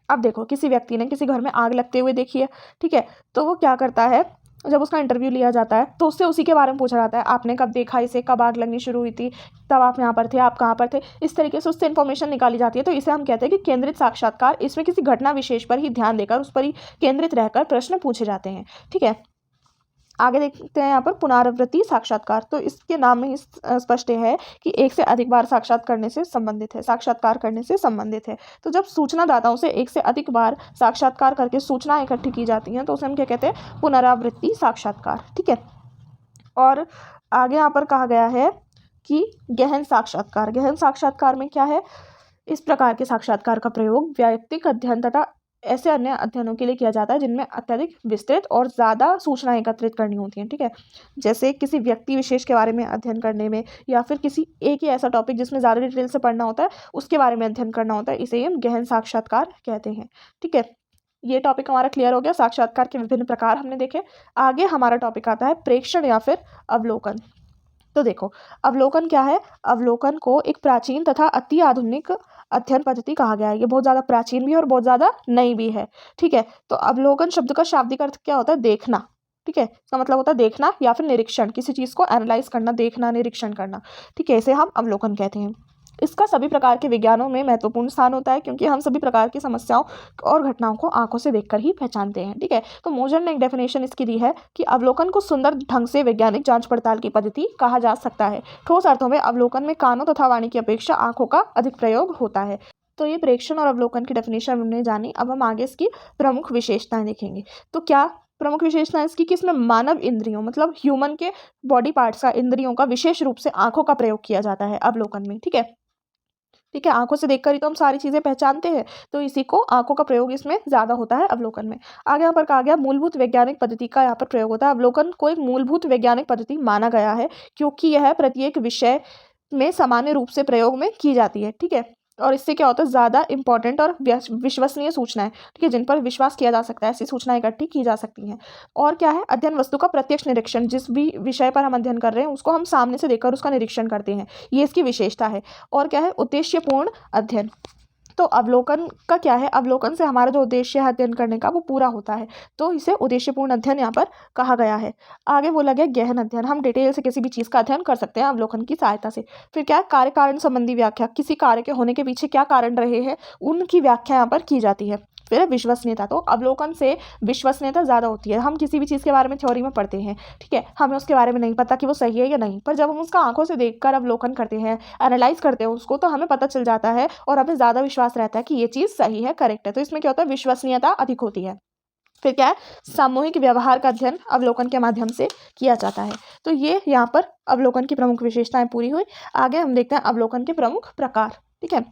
अब देखो, किसी व्यक्ति ने किसी घर में आग लगते हुए देखी है। ठीक है, तो वो क्या करता है, जब उसका इंटरव्यू लिया जाता है तो उससे उसी के बारे में पूछा जाता है, आपने कब देखा इसे, कब आग लगनी शुरू हुई थी, तब आप यहाँ पर थे, आप कहाँ पर थे, इस तरीके से उससे इन्फॉर्मेशन निकाली जाती है। तो इसे हम कहते हैं कि केंद्रित साक्षात्कार। इसमें किसी घटना विशेष पर ही ध्यान देकर उस पर ही केंद्रित रहकर प्रश्न पूछे जाते हैं। ठीक है, आगे देखते हैं यहाँ पर पुनरावृत्ति साक्षात्कार। तो इसके नाम में ही स्पष्ट है कि एक से अधिक बार साक्षात्कार करने से संबंधित है। तो जब सूचनादाताओं से एक से अधिक बार साक्षात्कार करके सूचना इकट्ठी की जाती हैं तो उसे हम क्या कहते हैं, पुनरावृत्ति साक्षात्कार। ठीक है, और आगे यहाँ पर कहा गया है कि गहन साक्षात्कार में क्या है, इस प्रकार के साक्षात्कार का प्रयोग वैयक्तिक अध्ययन तथा ऐसे अन्य अध्ययनों के लिए किया जाता है जिनमें अत्यधिक विस्तृत और ज़्यादा सूचना एकत्रित करनी होती हैं, ठीक है। जैसे किसी व्यक्ति विशेष के बारे में अध्ययन करने में, या फिर किसी एक ही ऐसा टॉपिक जिसमें ज़्यादा डिटेल से पढ़ना होता है उसके बारे में अध्ययन करना होता है, इसे हम गहन साक्षात्कार कहते हैं, ठीक है। ये टॉपिक हमारा क्लियर हो गया, साक्षात्कार के विभिन्न प्रकार हमने देखे। आगे हमारा टॉपिक आता है प्रेक्षण या फिर अवलोकन। तो देखो, अवलोकन क्या है? अवलोकन को एक प्राचीन तथा अति आधुनिक अध्ययन पद्धति कहा गया है। ये बहुत ज़्यादा प्राचीन भी है और बहुत ज़्यादा नई भी है, ठीक है। तो अवलोकन शब्द का शाब्दिक अर्थ क्या होता है? देखना, ठीक है। इसका मतलब होता है देखना या फिर निरीक्षण, किसी चीज़ को एनालाइज करना, देखना, निरीक्षण करना, ठीक है। इसे हम अवलोकन कहते हैं। इसका सभी प्रकार के विज्ञानों में महत्वपूर्ण स्थान होता है, क्योंकि हम सभी प्रकार की समस्याओं और घटनाओं को आंखों से देखकर ही पहचानते हैं, ठीक है। तो मोजर ने एक डेफिनेशन इसकी दी है कि अवलोकन को सुंदर ढंग से वैज्ञानिक जांच पड़ताल की पद्धति कहा जा सकता है। ठोस अर्थों में अवलोकन में कानों तथा वाणी की अपेक्षा आंखों का अधिक प्रयोग होता है। तो ये प्रेक्षण और अवलोकन की डेफिनेशन हमने जानी। अब हम आगे इसकी प्रमुख विशेषताएं देखेंगे। तो क्या प्रमुख विशेषताएं इसकी कि इसमें मानव इंद्रियों मतलब ह्यूमन के बॉडी पार्ट्स का, इंद्रियों का विशेष रूप से आंखों का प्रयोग किया जाता है अवलोकन में, ठीक है। ठीक है, आंखों से देखकर ही तो हम सारी चीज़ें पहचानते हैं, तो इसी को आंखों का प्रयोग इसमें ज़्यादा होता है अवलोकन में। आगे यहाँ पर कहा गया मूलभूत वैज्ञानिक पद्धति का यहाँ पर प्रयोग होता है। अवलोकन को एक मूलभूत वैज्ञानिक पद्धति माना गया है, क्योंकि यह प्रत्येक विषय में सामान्य रूप से प्रयोग में की जाती है, ठीक है। और इससे क्या होता है? ज़्यादा इंपॉर्टेंट और विश्वसनीय सूचनाएं, ठीक है, जिन पर विश्वास किया जा सकता है, ऐसी सूचनाएं इकट्ठी की जा सकती हैं। और क्या है? अध्ययन वस्तु का प्रत्यक्ष निरीक्षण, जिस भी विषय पर हम अध्ययन कर रहे हैं उसको हम सामने से देखकर उसका निरीक्षण करते हैं, ये इसकी विशेषता है। और क्या है? उद्देश्यपूर्ण अध्ययन। तो अवलोकन का क्या है? अवलोकन से हमारा जो उद्देश्य है अध्ययन करने का वो पूरा होता है, तो इसे उद्देश्यपूर्ण अध्ययन यहाँ पर कहा गया है। आगे बोला गया गहन अध्ययन, हम डिटेल से किसी भी चीज़ का अध्ययन कर सकते हैं अवलोकन की सहायता से। फिर क्या है? कार्य कारण संबंधी व्याख्या, किसी कार्य के होने के पीछे क्या कारण रहे हैं उनकी व्याख्या यहाँ पर की जाती है। फिर है विश्वसनीयता, तो अवलोकन से विश्वसनीयता ज़्यादा होती है। हम किसी भी चीज़ के बारे में थ्योरी में पढ़ते हैं, ठीक है, हमें उसके बारे में नहीं पता कि वो सही है या नहीं, पर जब हम उसका आंखों से देखकर अवलोकन करते हैं, एनालाइज करते हैं उसको, तो हमें पता चल जाता है और हमें ज़्यादा विश्वास रहता है कि ये चीज़ सही है, करेक्ट है। तो इसमें क्या होता है? विश्वसनीयता अधिक होती है। फिर क्या है? सामूहिक व्यवहार का अध्ययन अवलोकन के माध्यम से किया जाता है। तो ये यहाँ पर अवलोकन की प्रमुख विशेषताएं पूरी हुई। आगे हम देखते हैं अवलोकन के प्रमुख प्रकार, ठीक है।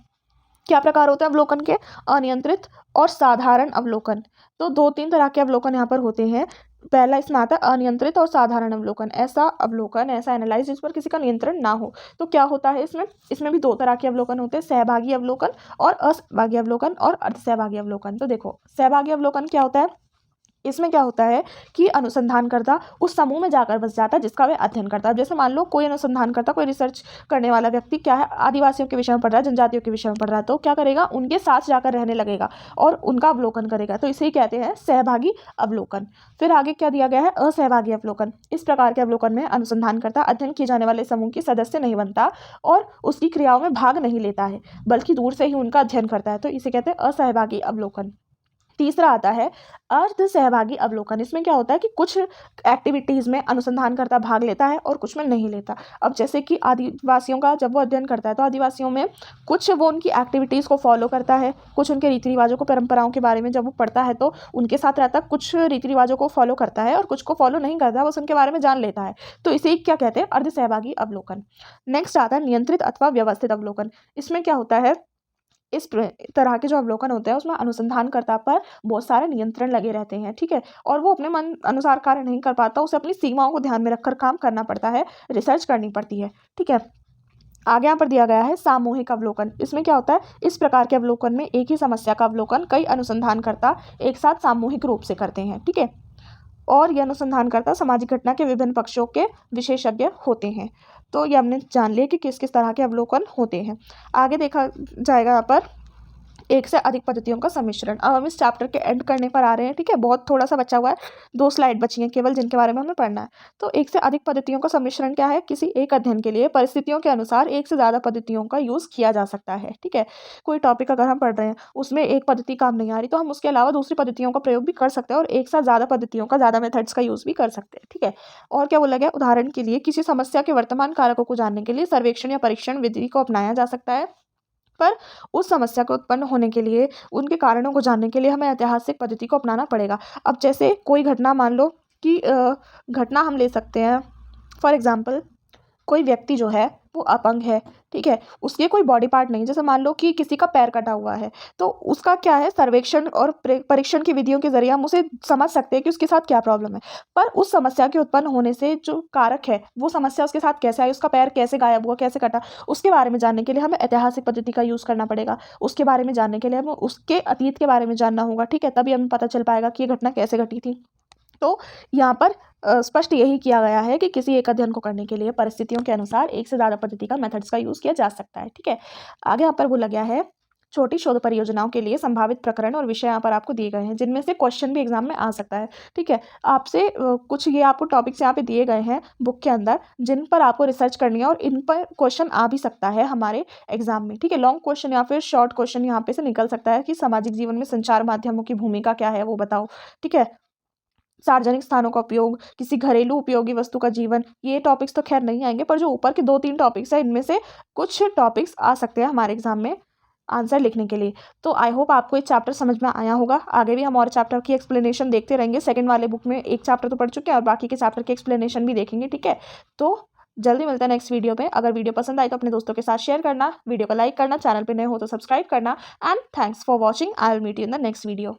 क्या प्रकार होते हैं अवलोकन के? अनियंत्रित और साधारण अवलोकन। तो 2-3 तरह के अवलोकन यहाँ पर होते हैं। पहला इसमें आता है अनियंत्रित और साधारण अवलोकन। ऐसा अवलोकन, ऐसा एनालाइज जिस पर किसी का नियंत्रण ना हो। तो क्या होता है इसमें? इसमें भी 2 तरह के अवलोकन होते हैं, सहभागी अवलोकन और असहभागी अवलोकन और अर्धसहभागी अवलोकन। तो देखो, सहभागी अवलोकन क्या होता है? इसमें क्या होता है कि अनुसंधानकर्ता उस समूह में जाकर बस जाता है जिसका वह अध्ययन करता है। जैसे मान लो कोई अनुसंधानकर्ता, कोई रिसर्च करने वाला व्यक्ति क्या है, आदिवासियों के विषय में पढ़ रहा है, जनजातियों के विषय में पढ़ रहा है, तो क्या करेगा? उनके साथ जाकर रहने लगेगा और उनका अवलोकन करेगा। तो इसे ही कहते हैं सहभागी अवलोकन। फिर आगे क्या दिया गया है? असहभागी अवलोकन। इस प्रकार के अवलोकन में अनुसंधानकर्ता अध्ययन किए जाने वाले समूह की सदस्य नहीं बनता और उसकी क्रियाओं में भाग नहीं लेता है, बल्कि दूर से ही उनका अध्ययन करता है। तो इसे कहते हैं असहभागी अवलोकन। तीसरा आता है अर्ध सहभागी अवलोकन। इसमें क्या होता है कि कुछ एक्टिविटीज़ में अनुसंधानकर्ता भाग लेता है और कुछ में नहीं लेता। अब जैसे कि आदिवासियों का जब वो अध्ययन करता है, तो आदिवासियों में कुछ वो उनकी एक्टिविटीज़ को फॉलो करता है, कुछ उनके रीति रिवाजों को, परंपराओं के बारे में जब वो पढ़ता है तो उनके साथ रहता है, कुछ रीति रिवाजों को फॉलो करता है और कुछ को फॉलो नहीं करता, बस उनके बारे में जान लेता है। तो इसे क्या कहते हैं? अर्ध सहभागी अवलोकन। नेक्स्ट आता है नियंत्रित अथवा व्यवस्थित अवलोकन। इसमें क्या होता है? इस तरह के जो अवलोकन होते हैं उसमें अनुसंधानकर्ता पर बहुत सारे नियंत्रण लगे रहते हैं, ठीक है, और वो अपने मन अनुसार कार्य नहीं कर पाता, उसे अपनी सीमाओं को ध्यान में रखकर काम करना पड़ता है, रिसर्च करनी पड़ती है, ठीक है। आगे यहाँ पर दिया गया है सामूहिक अवलोकन। इसमें क्या होता है? इस प्रकार के अवलोकन में एक ही समस्या का अवलोकन कई अनुसंधानकर्ता एक साथ सामूहिक रूप से करते हैं, ठीक है, और यह अनुसंधानकर्ता सामाजिक घटना के विभिन्न पक्षों के विशेषज्ञ होते हैं। तो ये हमने जान लिया कि किस किस तरह के अवलोकन होते हैं। आगे देखा जाएगा यहाँ पर एक से अधिक पद्धतियों का सम्मिश्रण। अब हम इस चैप्टर के एंड करने पर आ रहे हैं, ठीक है, बहुत थोड़ा सा बचा हुआ है, 2 स्लाइड बची हैं केवल जिनके बारे में हमें पढ़ना है। तो एक से अधिक पद्धतियों का सम्मिश्रण क्या है? किसी एक अध्ययन के लिए परिस्थितियों के अनुसार एक से ज़्यादा पद्धतियों का यूज़ किया जा सकता है, ठीक है। कोई टॉपिक अगर हम पढ़ रहे हैं उसमें एक पद्धति काम नहीं आ रही, तो हम उसके अलावा दूसरी पद्धतियों का प्रयोग भी कर सकते हैं और एक साथ ज़्यादा पद्धतियों का, ज़्यादा मेथड्स का यूज़ भी कर सकते हैं, ठीक है। और क्या बोला गया? उदाहरण के लिए किसी समस्या के वर्तमान कारकों को जानने के लिए सर्वेक्षण या परीक्षण विधि को अपनाया जा सकता है, पर उस समस्या को उत्पन्न होने के लिए, उनके कारणों को जानने के लिए हमें ऐतिहासिक पद्धति को अपनाना पड़ेगा। अब जैसे कोई घटना मान लो कि घटना हम ले सकते हैं, फॉर एग्जांपल कोई व्यक्ति जो है वो अपंग है, ठीक है, उसके कोई बॉडी पार्ट नहीं, जैसे मान लो कि किसी का पैर कटा हुआ है, तो उसका क्या है, सर्वेक्षण और परीक्षण की विधियों के जरिए हम उसे समझ सकते हैं कि उसके साथ क्या प्रॉब्लम है। पर उस समस्या के उत्पन्न होने से जो कारक है, वो समस्या उसके साथ कैसे आई, उसका पैर कैसे गायब हुआ, कैसे कटा, उसके बारे में जानने के लिए हमें ऐतिहासिक पद्धति का यूज़ करना पड़ेगा। उसके बारे में जानने के लिए हमें उसके अतीत के बारे में जानना होगा, ठीक है, तभी हमें पता चल पाएगा कि ये घटना कैसे घटी थी। तो यहाँ पर स्पष्ट यही किया गया है कि किसी एक अध्ययन को करने के लिए परिस्थितियों के अनुसार एक से ज़्यादा पद्धति का मेथड्स का यूज़ किया जा सकता है, ठीक है। आगे यहाँ पर बोला गया है, छोटी शोध परियोजनाओं के लिए संभावित प्रकरण और विषय यहाँ पर आपको दिए गए हैं, जिनमें से क्वेश्चन भी एग्जाम में आ सकता है, ठीक है। आपसे कुछ ये आपको टॉपिक्स यहाँ पे दिए गए हैं बुक के अंदर, जिन पर आपको रिसर्च करनी है और इन पर क्वेश्चन आ भी सकता है हमारे एग्जाम में, ठीक है। लॉन्ग क्वेश्चन या फिर शॉर्ट क्वेश्चन यहाँ पे से निकल सकता है कि सामाजिक जीवन में संचार माध्यमों की भूमिका क्या है, वो बताओ, ठीक है। सार्वजनिक स्थानों का उपयोग, किसी घरेलू उपयोगी वस्तु का जीवन, ये टॉपिक्स तो खैर नहीं आएंगे, पर जो ऊपर के 2-3 टॉपिक्स हैं, इनमें से कुछ टॉपिक्स आ सकते हैं हमारे एग्जाम में आंसर लिखने के लिए। तो आई होप आपको ये चैप्टर समझ में आया होगा। आगे भी हम और चैप्टर की एक्सप्लेनेशन देखते रहेंगे। सेकंड वाले बुक में एक चैप्टर तो पढ़ चुके हैं और बाकी के चैप्टर की एक्सप्लेनेशन भी देखेंगे, ठीक है। तो जल्दी मिलता है नेक्स्ट वीडियो में। अगर वीडियो पसंद आई तो अपने दोस्तों के साथ शेयर करना, वीडियो को लाइक करना, चैनल पर नए हो तो सब्सक्राइब करना। And thanks for watching. I will meet you in the next video.